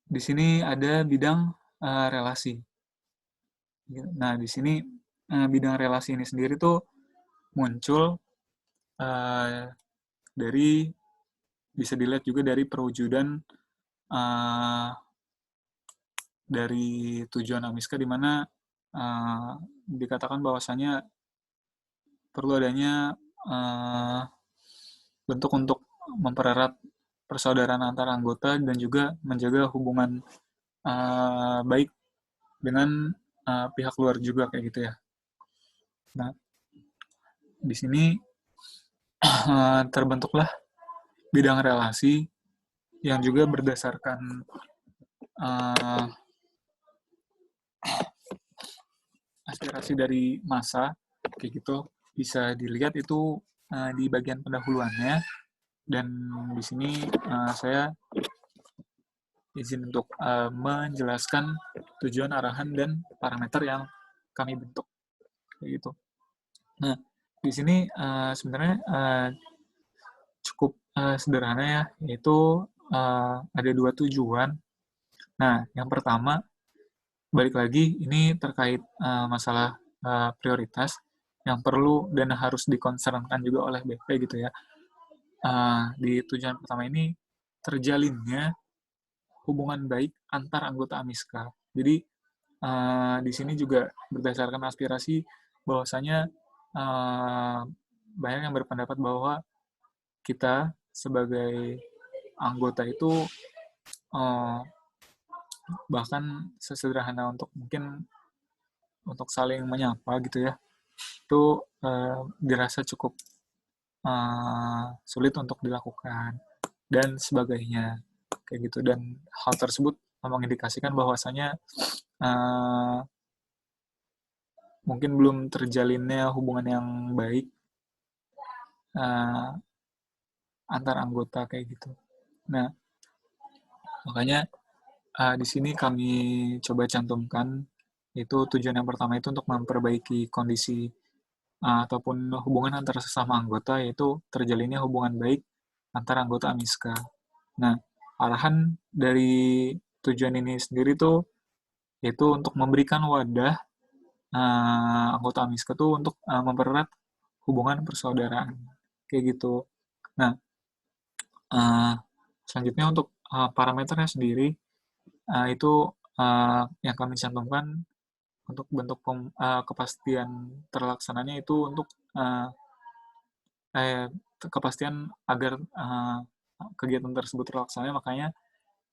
di sini ada bidang relasi. Nah, di sini bidang relasi ini sendiri tuh muncul dari, bisa dilihat juga dari perwujudan dari tujuan AMISKA, di mana dikatakan bahwasanya perlu adanya bentuk untuk mempererat persaudaraan antar anggota dan juga menjaga hubungan baik dengan pihak luar juga kayak gitu ya. Nah, di sini terbentuklah bidang relasi yang juga berdasarkan aspirasi dari massa kayak gitu. Bisa dilihat itu di bagian pendahuluannya, dan di sini saya izin untuk menjelaskan tujuan, arahan, dan parameter yang kami bentuk kayak gitu. Nah, di sini sebenarnya cukup sederhana ya, yaitu ada dua tujuan. Nah, yang pertama, balik lagi, ini terkait masalah prioritas yang perlu dan harus dikonsernkan juga oleh BP gitu ya. Di tujuan pertama ini terjalinnya hubungan baik antar anggota AMISKA. Jadi di sini juga berdasarkan aspirasi bahwasanya banyak yang berpendapat bahwa kita sebagai anggota itu bahkan sesederhana untuk mungkin untuk saling menyapa gitu ya, itu dirasa cukup sulit untuk dilakukan dan sebagainya kayak gitu. Dan hal tersebut mengindikasikan bahwasanya uh, mungkin belum terjalinnya hubungan yang baik uh, antar anggota kayak gitu. Nah, makanya di sini kami coba cantumkan itu tujuan yang pertama itu untuk memperbaiki kondisi ataupun hubungan antara sesama anggota, yaitu terjalinnya hubungan baik antara anggota AMISKA. Nah, arahan dari tujuan ini sendiri tuh yaitu untuk memberikan wadah anggota AMISKA tuh untuk mempererat hubungan persaudaraan kayak gitu. Nah, selanjutnya untuk parameternya sendiri itu yang kami cantumkan untuk bentuk kepastian terlaksananya itu untuk kepastian agar kegiatan tersebut terlaksana, makanya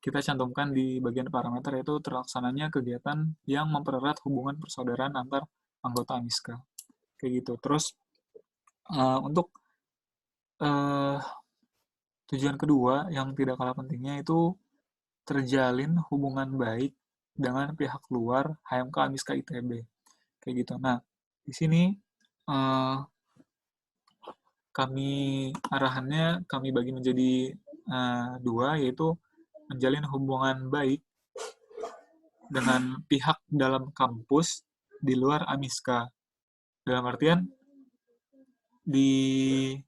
kita cantumkan di bagian parameter yaitu terlaksananya kegiatan yang mempererat hubungan persaudaraan antar anggota AMISKA kayak gitu. Terus untuk tujuan kedua yang tidak kalah pentingnya itu terjalin hubungan baik dengan pihak luar HMK AMISKA ITB kayak gitu. Nah, di sini arahannya kami bagi menjadi dua, yaitu menjalin hubungan baik dengan pihak dalam kampus di luar AMISKA. Dalam artian di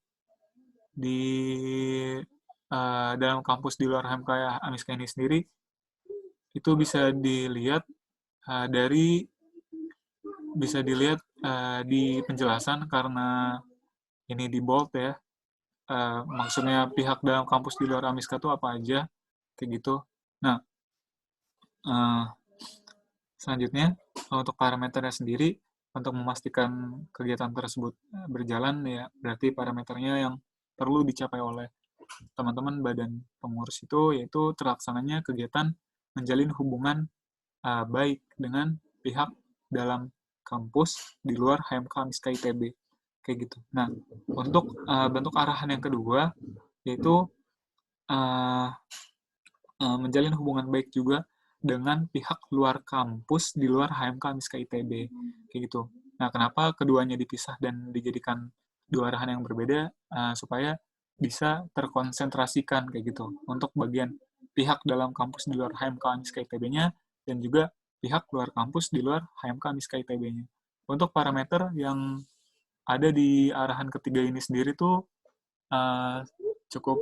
dalam kampus di luar HMK AMISKA ini sendiri itu bisa dilihat di penjelasan, karena ini di bold ya. Maksudnya pihak dalam kampus di luar AMISKA itu apa aja kayak gitu. Nah, selanjutnya untuk parameternya sendiri, untuk memastikan kegiatan tersebut berjalan ya, berarti parameternya yang perlu dicapai oleh teman-teman badan pengurus itu yaitu terlaksananya kegiatan menjalin hubungan baik dengan pihak dalam kampus di luar HMK AMISKA ITB kayak gitu. Nah, untuk bentuk arahan yang kedua yaitu menjalin hubungan baik juga dengan pihak luar kampus di luar HMK AMISKA ITB kayak gitu. Nah, kenapa keduanya dipisah dan dijadikan dua arahan yang berbeda supaya bisa terkonsentrasikan kayak gitu untuk bagian pihak dalam kampus di luar HMK AMISKA ITB-nya dan juga pihak luar kampus di luar HMK AMISKA ITB-nya. Untuk parameter yang ada di arahan ketiga ini sendiri tuh cukup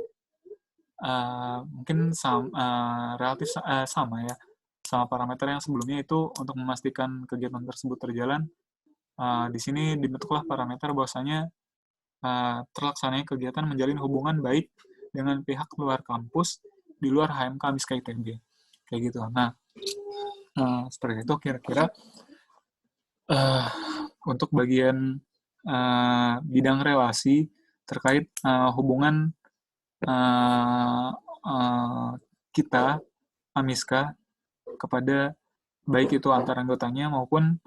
mungkin relatif sama ya, sama parameter yang sebelumnya itu untuk memastikan kegiatan tersebut terjalan. Di sini dibentuklah parameter bahwasanya terlaksananya kegiatan menjalin hubungan baik dengan pihak luar kampus di luar HMK AMISKA ITB kayak gitu. Nah, seperti itu kira-kira untuk bagian bidang relasi terkait hubungan kita AMISKA kepada baik itu antar anggotanya maupun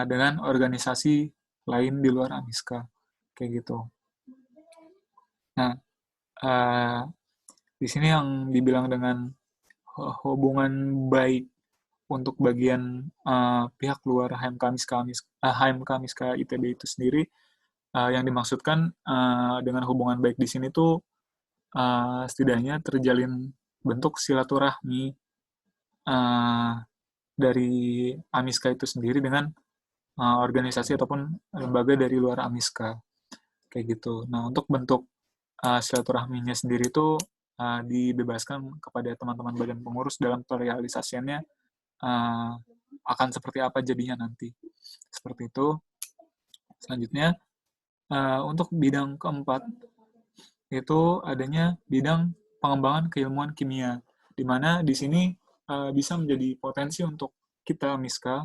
dengan organisasi lain di luar AMISKA kayak gitu. Nah, di sini yang dibilang dengan hubungan baik untuk bagian pihak luar HMK AMISKA ITB itu sendiri, yang dimaksudkan dengan hubungan baik di sini tuh setidaknya terjalin bentuk silaturahmi dari AMISKA itu sendiri dengan organisasi ataupun lembaga dari luar AMISKA kayak gitu. Nah, untuk bentuk silaturahminya sendiri itu dibebaskan kepada teman-teman badan pengurus dalam realisasiannya akan seperti apa jadinya nanti. Seperti itu. Selanjutnya, untuk bidang keempat itu adanya bidang pengembangan keilmuan kimia, di mana di sini bisa menjadi potensi untuk kita AMISKA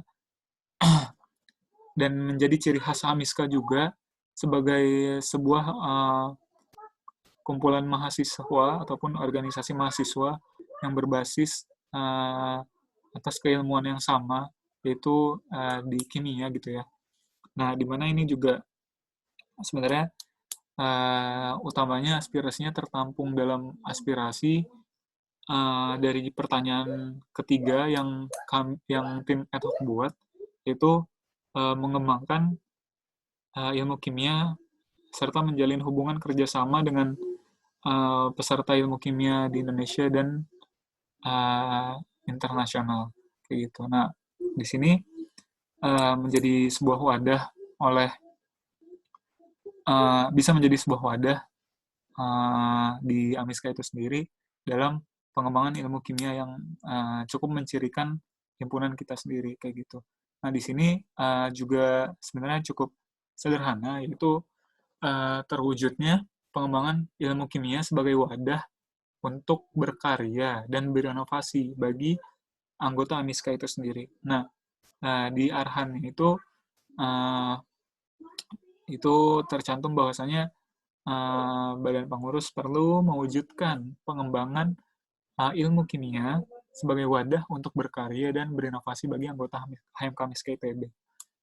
dan menjadi ciri khas AMISKA juga sebagai sebuah kumpulan mahasiswa ataupun organisasi mahasiswa yang berbasis atas keilmuan yang sama yaitu di kimia gitu ya. Nah, di mana ini juga sebenarnya utamanya aspirasinya tertampung dalam aspirasi dari pertanyaan ketiga yang tim ad hoc buat, yaitu mengembangkan ilmu kimia serta menjalin hubungan kerjasama dengan peserta ilmu kimia di Indonesia dan internasional kayak gitu. Nah, di sini menjadi sebuah wadah oleh bisa menjadi sebuah wadah di AMISKA itu sendiri dalam pengembangan ilmu kimia yang cukup mencirikan himpunan kita sendiri kayak gitu. Nah, di sini juga sebenarnya cukup sederhana, yaitu terwujudnya pengembangan ilmu kimia sebagai wadah untuk berkarya dan berinovasi bagi anggota AMISKA itu sendiri. Nah, di arahan itu tercantum bahwasanya Badan Pengurus perlu mewujudkan pengembangan ilmu kimia sebagai wadah untuk berkarya dan berinovasi bagi anggota HMK MISKA ITB.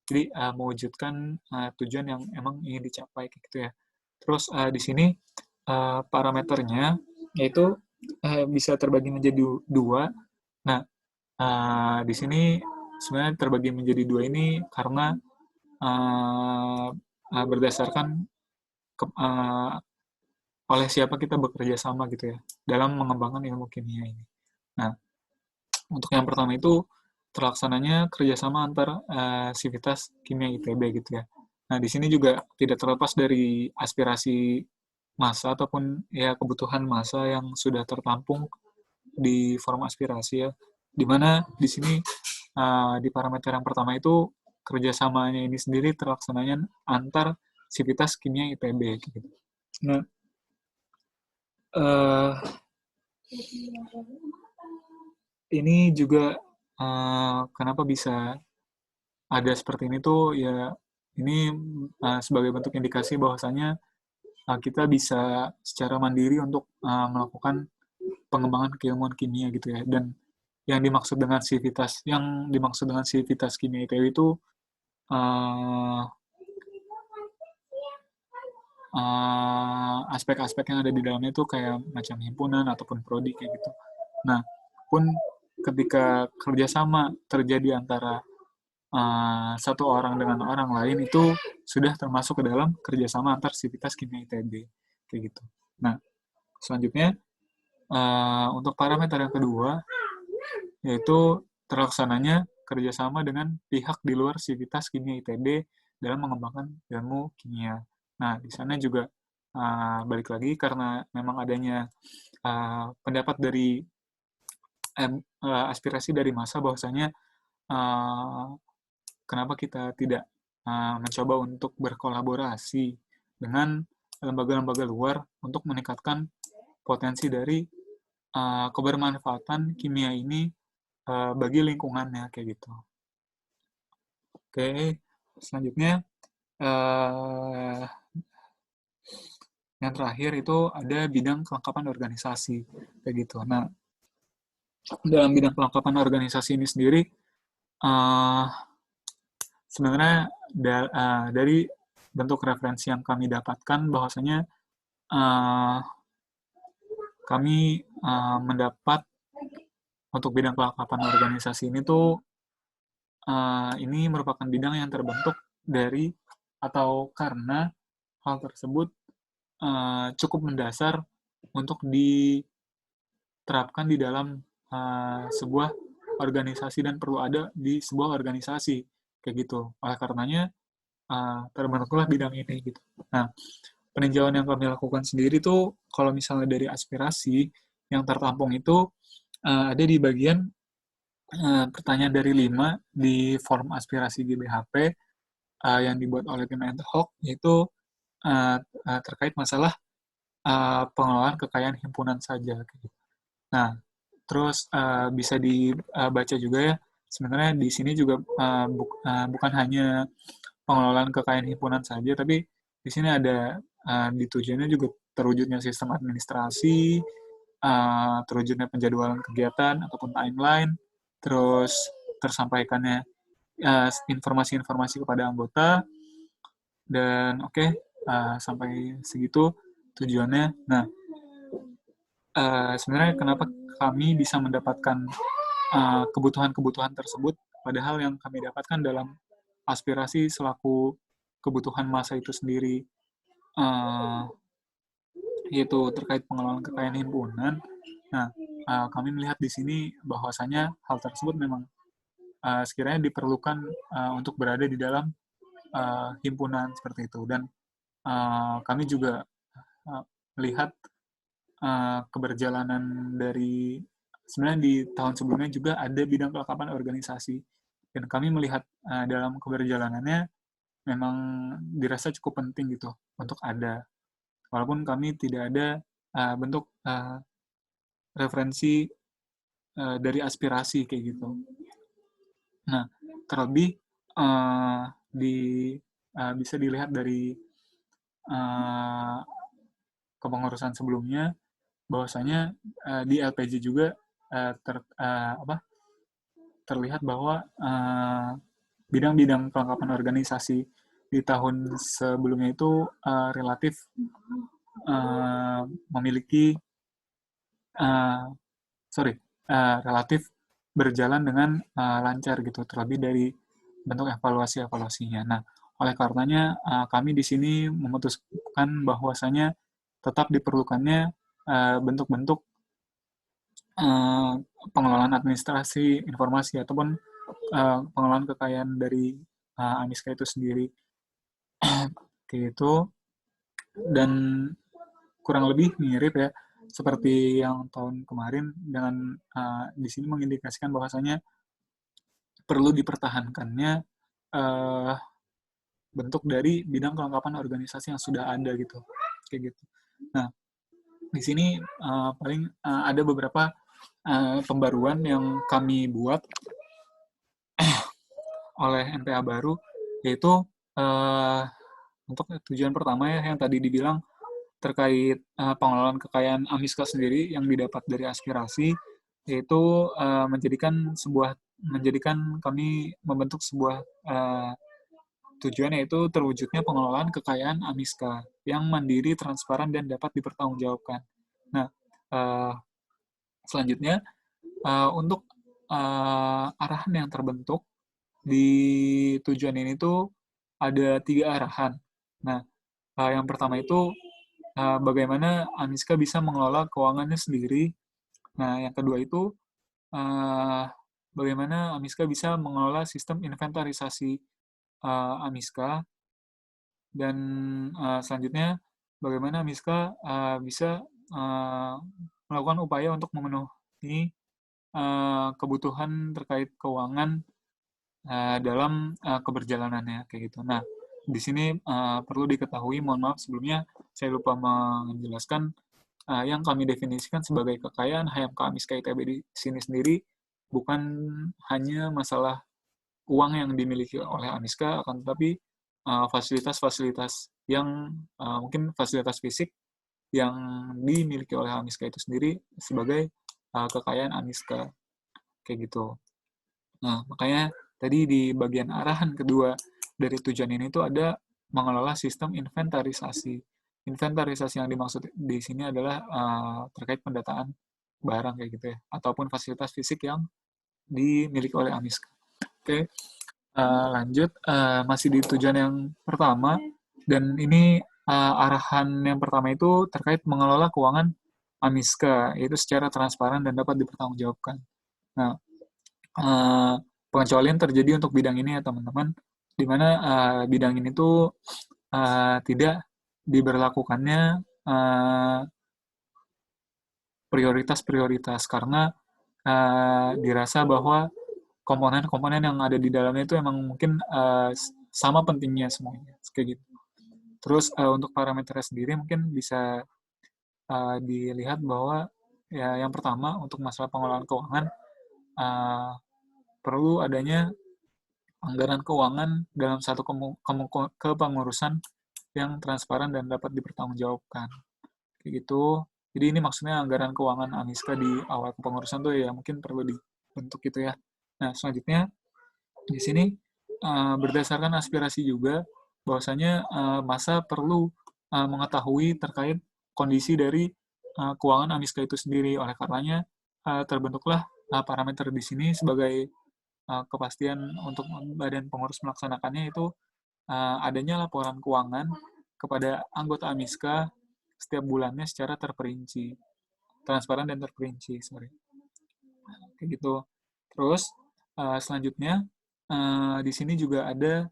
Jadi mewujudkan tujuan yang emang ingin dicapai gitu ya. Terus di sini parameternya yaitu bisa terbagi menjadi dua. Nah, di sini sebenarnya terbagi menjadi dua ini karena berdasarkan oleh siapa kita bekerja sama gitu ya dalam mengembangkan ilmu kimia ini. Nah, untuk yang pertama itu terlaksananya kerjasama antar Sivitas Kimia ITB gitu ya. Nah, di sini juga tidak terlepas dari aspirasi massa ataupun ya kebutuhan massa yang sudah tertampung di forum aspirasi ya, di mana di sini di parameter yang pertama itu kerjasamanya ini sendiri terlaksananya antar Sivitas Kimia ITB gitu. Nah, uh, ini juga kenapa bisa ada seperti ini tuh ya, ini sebagai bentuk indikasi bahwasanya kita bisa secara mandiri untuk melakukan pengembangan keilmuan kimia gitu ya. Dan yang dimaksud dengan sivitas kimia ITB itu aspek-aspek yang ada di dalamnya itu kayak macam himpunan ataupun prodi kayak gitu. Nah, pun ketika kerjasama terjadi antara satu orang dengan orang lain itu sudah termasuk ke dalam kerjasama antar sivitas kimia ITB kayak gitu. Nah, selanjutnya untuk parameter yang kedua yaitu terlaksananya kerjasama dengan pihak di luar sivitas kimia ITB dalam mengembangkan ilmu kimia. Nah, di sana juga balik lagi karena memang adanya pendapat dari aspirasi dari massa bahwasanya kenapa kita tidak mencoba untuk berkolaborasi dengan lembaga-lembaga luar untuk meningkatkan potensi dari kebermanfaatan kimia ini bagi lingkungannya kayak gitu. Oke, selanjutnya yang terakhir itu ada bidang kelengkapan organisasi kayak gitu. Nah, dalam bidang kelengkapan organisasi ini sendiri sebenarnya dari bentuk referensi yang kami dapatkan bahwasanya kami mendapat untuk bidang kelengkapan organisasi ini tuh ini merupakan bidang yang terbentuk dari atau karena hal tersebut cukup mendasar untuk diterapkan di dalam sebuah organisasi dan perlu ada di sebuah organisasi kayak gitu. Oleh karenanya terbentuklah bidang ini gitu. Nah, peninjauan yang kami lakukan sendiri tuh kalau misalnya dari aspirasi yang tertampung itu ada di bagian pertanyaan dari 5 di forum aspirasi GBHP yang dibuat oleh tim ad hoc, yaitu terkait masalah pengelolaan kekayaan himpunan saja. Nah, terus bisa dibaca juga ya, sebenarnya di sini juga bukan hanya pengelolaan kekayaan himpunan saja, tapi di sini ada di tujuannya juga terwujudnya sistem administrasi, terwujudnya penjadwalan kegiatan ataupun timeline, terus tersampaikannya informasi-informasi kepada anggota, dan oke, sampai segitu tujuannya. Nah, sebenarnya kenapa kami bisa mendapatkan kebutuhan-kebutuhan tersebut, padahal yang kami dapatkan dalam aspirasi selaku kebutuhan masa itu sendiri, yaitu terkait pengelolaan kekayaan himpunan. Nah, kami melihat di sini bahwasanya hal tersebut memang sekiranya diperlukan untuk berada di dalam himpunan seperti itu. Dan kami juga melihat keberjalanan dari, sebenarnya di tahun sebelumnya juga ada bidang kelengkapan organisasi, dan kami melihat dalam keberjalanannya memang dirasa cukup penting gitu untuk ada, walaupun kami tidak ada bentuk referensi dari aspirasi kayak gitu. Nah, terlebih bisa dilihat dari kepengurusan sebelumnya, bahwasanya di LPJ juga terlihat bahwa bidang-bidang kelengkapan organisasi di tahun sebelumnya itu relatif memiliki relatif berjalan dengan lancar gitu, terlebih dari bentuk evaluasi-evaluasinya. Nah, oleh karenanya kami di sini memutuskan bahwasanya tetap diperlukannya bentuk-bentuk pengelolaan administrasi informasi ataupun pengelolaan kekayaan dari Amiska itu sendiri, kayak gitu. Dan kurang lebih mirip ya seperti yang tahun kemarin, dengan di sini mengindikasikan bahwasanya perlu dipertahankannya bentuk dari bidang kelengkapan organisasi yang sudah ada gitu, kayak gitu. Nah, di sini paling ada beberapa pembaruan yang kami buat oleh NPA baru, yaitu untuk tujuan pertama ya yang tadi dibilang terkait pengelolaan kekayaan Amiska sendiri yang didapat dari aspirasi, yaitu menjadikan kami membentuk sebuah tujuan, yaitu terwujudnya pengelolaan kekayaan Amiska yang mandiri, transparan, dan dapat dipertanggungjawabkan. Nah, selanjutnya untuk arahan yang terbentuk di tujuan ini tuh ada 3 arahan. Nah, yang pertama itu bagaimana Amiska bisa mengelola keuangannya sendiri. Nah, yang kedua itu bagaimana Amiska bisa mengelola sistem inventarisasi Amiska, dan selanjutnya bagaimana Amiska bisa melakukan upaya untuk memenuhi kebutuhan terkait keuangan dalam keberjalanannya, kayak gitu. Nah, di sini perlu diketahui, mohon maaf sebelumnya saya lupa menjelaskan, yang kami definisikan sebagai kekayaan HMK Amiska ITB di sini sendiri bukan hanya masalah uang yang dimiliki oleh Amiska, akan tetapi fasilitas-fasilitas yang mungkin fasilitas fisik yang dimiliki oleh Amiska itu sendiri sebagai kekayaan Amiska, kayak gitu. Nah, makanya tadi di bagian arahan kedua dari tujuan ini tuh ada mengelola sistem inventarisasi. Inventarisasi yang dimaksud di sini adalah terkait pendataan barang kayak gitu ya, ataupun fasilitas fisik yang dimiliki oleh Amiska. Oke, lanjut, masih di tujuan yang pertama, dan ini arahan yang pertama itu terkait mengelola keuangan Amiska, yaitu secara transparan dan dapat dipertanggungjawabkan. Nah, pengecualian terjadi untuk bidang ini ya teman-teman, di mana bidang ini tuh tidak diberlakukannya prioritas-prioritas, karena dirasa bahwa komponen-komponen yang ada di dalamnya itu emang mungkin sama pentingnya semuanya, kayak gitu. Terus untuk parameternya sendiri mungkin bisa dilihat bahwa ya yang pertama untuk masalah pengelolaan keuangan perlu adanya anggaran keuangan dalam satu kepengurusan yang transparan dan dapat dipertanggungjawabkan, kayak gitu. Jadi ini maksudnya anggaran keuangan Amiska di awal kepengurusan tuh ya mungkin perlu dibentuk gitu ya. Nah, selanjutnya di sini berdasarkan aspirasi juga bahwasanya masa perlu mengetahui terkait kondisi dari keuangan AMISKA itu sendiri. Oleh karenanya terbentuklah parameter di sini sebagai kepastian untuk badan pengurus melaksanakannya itu adanya laporan keuangan kepada anggota AMISKA setiap bulannya secara terperinci, transparan dan terperinci, sorry. Kayak gitu. Terus selanjutnya di sini juga ada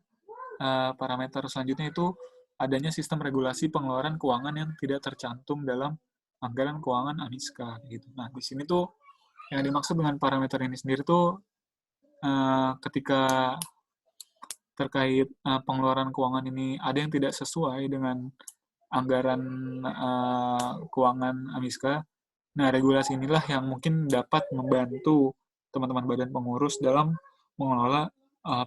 parameter selanjutnya itu adanya sistem regulasi pengeluaran keuangan yang tidak tercantum dalam anggaran keuangan AMISKA gitu. Nah, di sini tuh yang dimaksud dengan parameter ini sendiri tuh ketika terkait pengeluaran keuangan ini ada yang tidak sesuai dengan anggaran keuangan AMISKA. Nah, regulasi inilah yang mungkin dapat membantu teman-teman badan pengurus dalam mengelola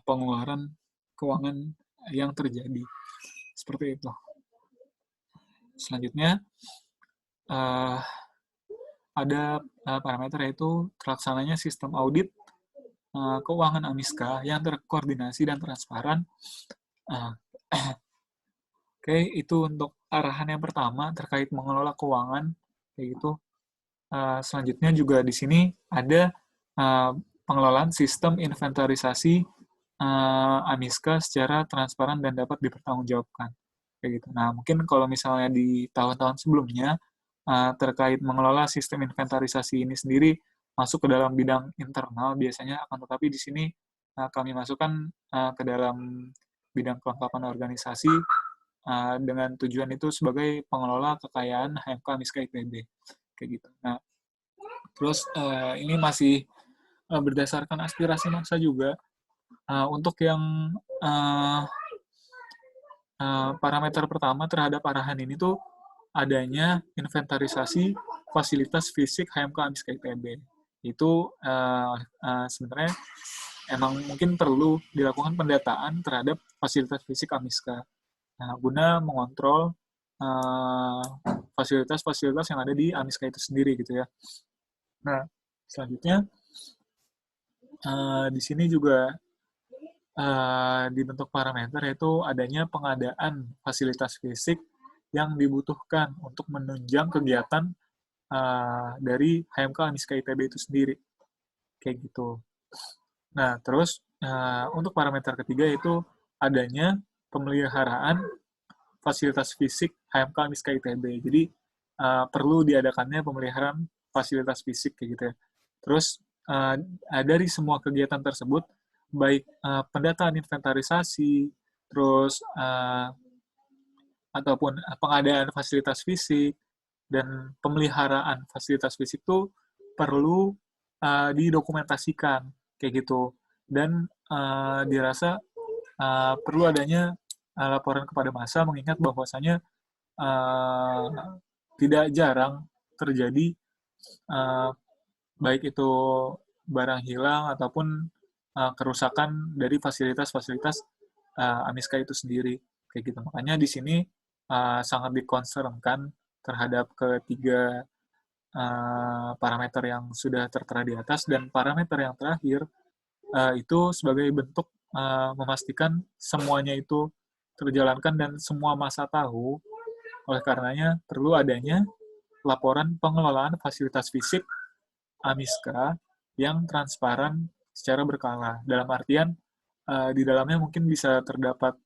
pengeluaran keuangan yang terjadi. Seperti itu. Selanjutnya, ada parameter yaitu terlaksananya sistem audit keuangan AMISKA yang terkoordinasi dan transparan. Oke, itu untuk arahan yang pertama terkait mengelola keuangan, kayak gitu. Selanjutnya juga di sini ada pengelolaan sistem inventarisasi AMISKA secara transparan dan dapat dipertanggungjawabkan. Kayak gitu. Nah, mungkin kalau misalnya di tahun-tahun sebelumnya terkait mengelola sistem inventarisasi ini sendiri masuk ke dalam bidang internal biasanya, akan tetapi di sini kami masukkan ke dalam bidang kelengkapan organisasi dengan tujuan itu sebagai pengelola kekayaan HMK AMISKA ITB. Kayak gitu. Nah, terus ini masih berdasarkan aspirasi massa juga. Untuk yang parameter pertama terhadap arahan ini tuh adanya inventarisasi fasilitas fisik HMK AMISKA ITB. Itu sebenarnya emang mungkin perlu dilakukan pendataan terhadap fasilitas fisik AMISKA guna mengontrol fasilitas-fasilitas yang ada di AMISKA itu sendiri gitu ya. Nah, selanjutnya di sini juga dibentuk parameter yaitu adanya pengadaan fasilitas fisik yang dibutuhkan untuk menunjang kegiatan dari HMK AMISKA ITB itu sendiri. Kayak gitu. Nah, terus untuk parameter ketiga itu adanya pemeliharaan fasilitas fisik HMK AMISKA ITB. Jadi perlu diadakannya pemeliharaan fasilitas fisik kayak gitu ya. Terus dari semua kegiatan tersebut, baik pendataan inventarisasi, terus ataupun pengadaan fasilitas fisik dan pemeliharaan fasilitas fisik itu perlu didokumentasikan kayak gitu, dan dirasa perlu adanya laporan kepada massa mengingat bahwasanya tidak jarang terjadi baik itu barang hilang ataupun kerusakan dari fasilitas-fasilitas AMISKA itu sendiri kayak gitu. Makanya di sini sangat dikonsernskan terhadap ketiga parameter yang sudah tertera di atas, dan parameter yang terakhir itu sebagai bentuk memastikan semuanya itu terjalankan dan semua massa tahu. Oleh karenanya perlu adanya laporan pengelolaan fasilitas fisik AMISKA yang transparan secara berkala. Dalam artian di dalamnya mungkin bisa terdapat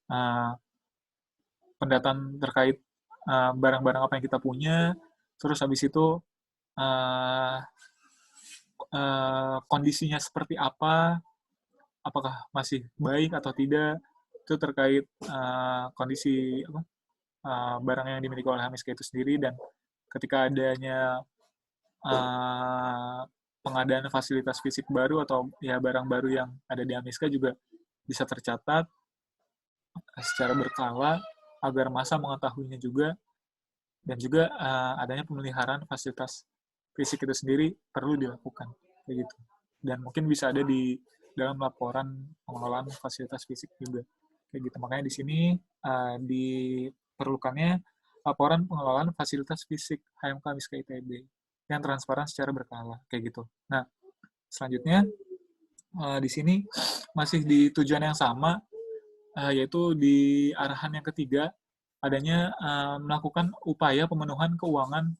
pendataan terkait barang-barang apa yang kita punya, terus habis itu kondisinya seperti apa, apakah masih baik atau tidak, itu terkait kondisi barang yang dimiliki oleh AMISKA itu sendiri, dan ketika adanya pengadaan fasilitas fisik baru atau ya barang baru yang ada di AMISKA juga bisa tercatat secara berkala agar massa mengetahuinya juga, dan juga adanya pemeliharaan fasilitas fisik itu sendiri perlu dilakukan kayak gitu, dan mungkin bisa ada di dalam laporan pengelolaan fasilitas fisik juga kayak gitu. Makanya di sini diperlukannya laporan pengelolaan fasilitas fisik HMK AMISKA ITB yang transparan secara berkala kayak gitu. Nah, selanjutnya Di sini masih di tujuan yang sama, yaitu di arahan yang ketiga, adanya melakukan upaya pemenuhan keuangan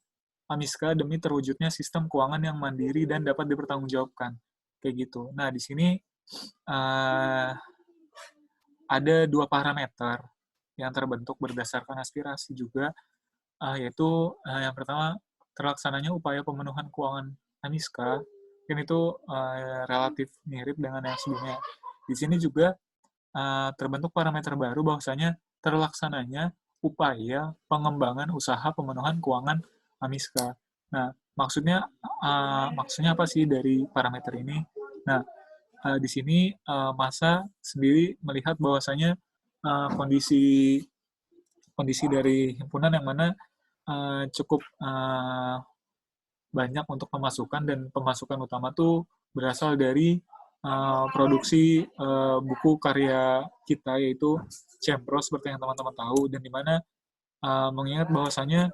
AMISKA demi terwujudnya sistem keuangan yang mandiri dan dapat dipertanggungjawabkan. Kayak gitu. Nah, di sini uh, ada 2 parameter yang terbentuk berdasarkan aspirasi juga, yaitu yang pertama, terlaksananya upaya pemenuhan keuangan AMISKA, yang itu relatif mirip dengan yang sebelumnya. Di sini juga terbentuk parameter baru bahwasanya terlaksananya upaya pengembangan usaha pemenuhan keuangan AMISKA. Nah, maksudnya apa sih dari parameter ini? Nah, di sini masa sendiri melihat bahwasanya kondisi kondisi dari himpunan yang mana cukup banyak untuk pemasukan, dan pemasukan utama tuh berasal dari produksi buku karya kita, yaitu Cempro, seperti yang teman-teman tahu, dan dimana mengingat bahwasanya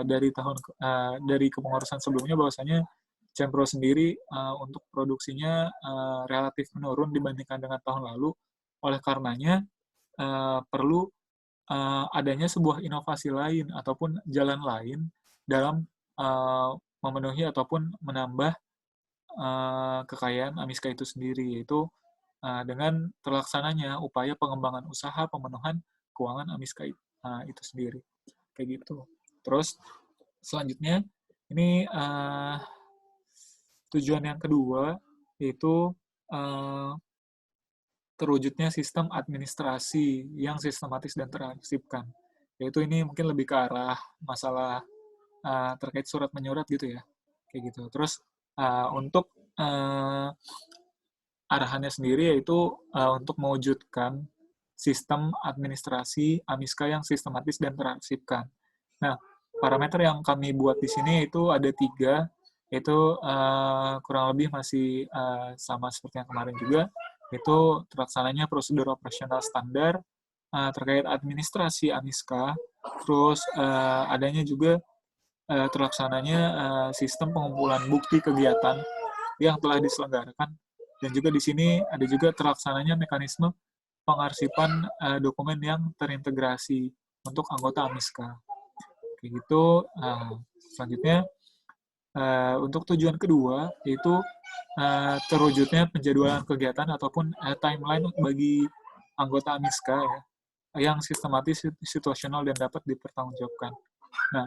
dari kepengurusan sebelumnya bahwasanya Cempro sendiri untuk produksinya relatif menurun dibandingkan dengan tahun lalu. Oleh karenanya perlu adanya sebuah inovasi lain ataupun jalan lain dalam memenuhi ataupun menambah kekayaan AMISKA itu sendiri, yaitu dengan terlaksananya upaya pengembangan usaha pemenuhan keuangan AMISKA itu sendiri. Kayak gitu. Terus selanjutnya ini tujuan yang kedua, yaitu terwujudnya sistem administrasi yang sistematis dan terarsipkan. Yaitu ini mungkin lebih ke arah masalah terkait surat menyurat gitu ya. Kayak gitu. Terus untuk arahannya sendiri yaitu untuk mewujudkan sistem administrasi AMISKA yang sistematis dan terarsipkan. Nah, parameter yang kami buat di sini itu ada 3, yaitu kurang lebih masih sama seperti yang kemarin juga, yaitu terlaksananya prosedur operasional standar terkait administrasi AMISKA, terus adanya juga terlaksananya sistem pengumpulan bukti kegiatan yang telah diselenggarakan, dan juga di sini ada juga terlaksananya mekanisme pengarsipan dokumen yang terintegrasi untuk anggota AMISKA. Kayak gitu. Selanjutnya, untuk tujuan kedua, yaitu terwujudnya penjadwalan kegiatan ataupun timeline bagi anggota AMISKA ya, yang sistematis, situasional, dan dapat dipertanggungjawabkan. Nah,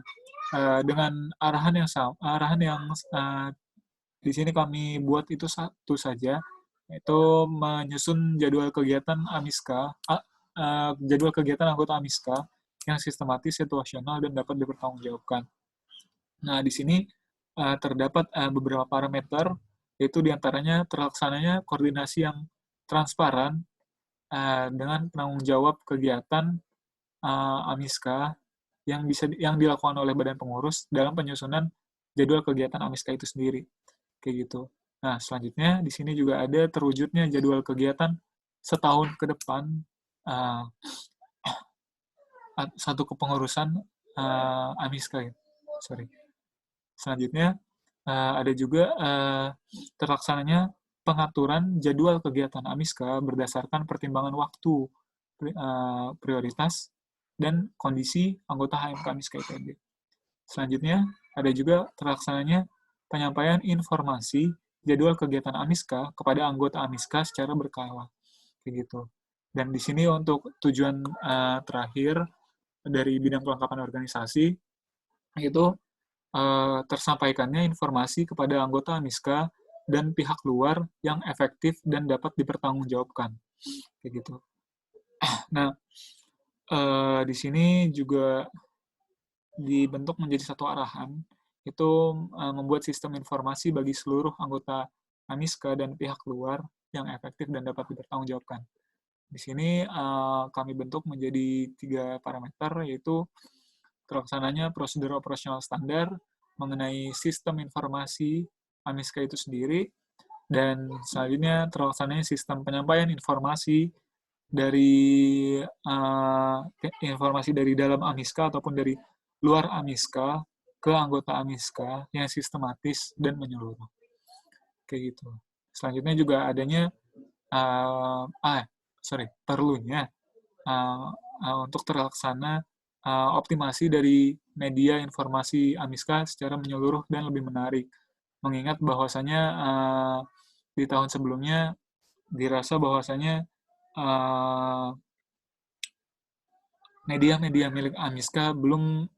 dengan arahan yang di sini kami buat itu satu saja, yaitu menyusun jadwal kegiatan AMISKA, jadwal kegiatan anggota AMISKA yang sistematis, situasional, dan dapat dipertanggungjawabkan. Nah, di sini terdapat beberapa parameter, yaitu diantaranya terlaksananya koordinasi yang transparan dengan penanggung jawab kegiatan AMISKA yang dilakukan oleh badan pengurus dalam penyusunan jadwal kegiatan AMISKA itu sendiri. Kayak gitu. Nah, selanjutnya di sini juga ada terwujudnya jadwal kegiatan setahun ke depan satu kepengurusan AMISKA. Sorry. Selanjutnya ada juga terlaksananya pengaturan jadwal kegiatan AMISKA berdasarkan pertimbangan waktu, prioritas, dan kondisi anggota HMK AMISKA IPB. Selanjutnya ada juga terlaksananya penyampaian informasi jadwal kegiatan AMISKA kepada anggota AMISKA secara berkala. Kayak gitu. Dan di sini untuk tujuan terakhir dari bidang kelengkapan organisasi, itu tersampaikannya informasi kepada anggota AMISKA dan pihak luar yang efektif dan dapat dipertanggungjawabkan. Kayak gitu. Nah, di sini juga dibentuk menjadi satu arahan, itu membuat sistem informasi bagi seluruh anggota AMISKA dan pihak luar yang efektif dan dapat dipertanggungjawabkan. Di sini kami bentuk menjadi 3 parameter, yaitu terlaksananya prosedur operasional standar mengenai sistem informasi AMISKA itu sendiri, dan selanjutnya terlaksananya sistem penyampaian informasi dari dalam AMISKA ataupun dari luar AMISKA ke anggota AMISKA yang sistematis dan menyeluruh. Kayak gitu. Selanjutnya juga adanya perlunya untuk terlaksana optimasi dari media informasi Amiska secara menyeluruh dan lebih menarik. Mengingat bahwasanya di tahun sebelumnya dirasa bahwasanya media-media milik Amiska belum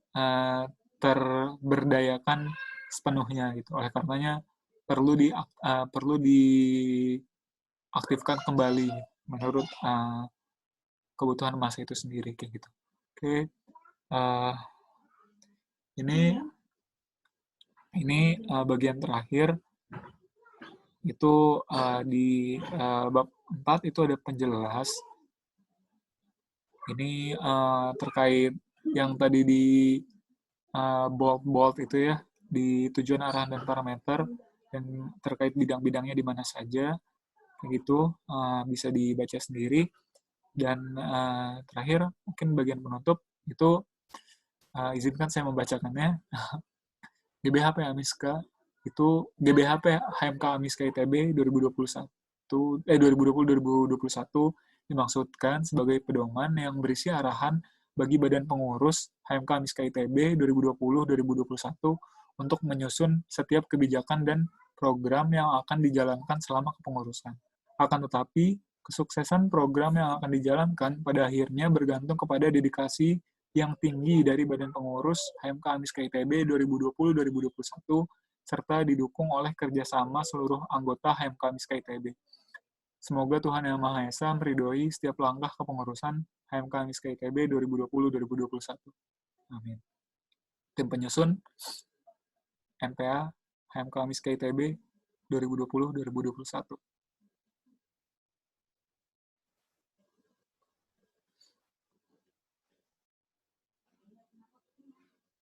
terberdayakan sepenuhnya gitu. Oleh karenanya perlu diaktifkan kembali menurut kebutuhan masa itu sendiri kayak gitu. Oke, uh, ini bagian terakhir itu di bab 4 itu ada penjelas. Ini terkait yang tadi di bold itu ya, di tujuan arahan dan parameter, dan terkait bidang-bidangnya di mana saja, begitu bisa dibaca sendiri. Dan terakhir, mungkin bagian penutup, itu izinkan saya membacakannya. GBHP Amiska, itu GBHP HMK Amiska ITB 2021 dimaksudkan sebagai pedoman yang berisi arahan bagi Badan Pengurus HMK Amiska ITB 2020-2021 untuk menyusun setiap kebijakan dan program yang akan dijalankan selama kepengurusan. Akan tetapi, kesuksesan program yang akan dijalankan pada akhirnya bergantung kepada dedikasi yang tinggi dari Badan Pengurus HMK Amiska ITB 2020-2021 serta didukung oleh kerjasama seluruh anggota HMK Amiska ITB. Semoga Tuhan Yang Maha Esa meridhoi setiap langkah kepengurusan HMK Amiska ITB 2020-2021. Amin. Tim penyusun MPA HMK Amiska ITB 2020-2021.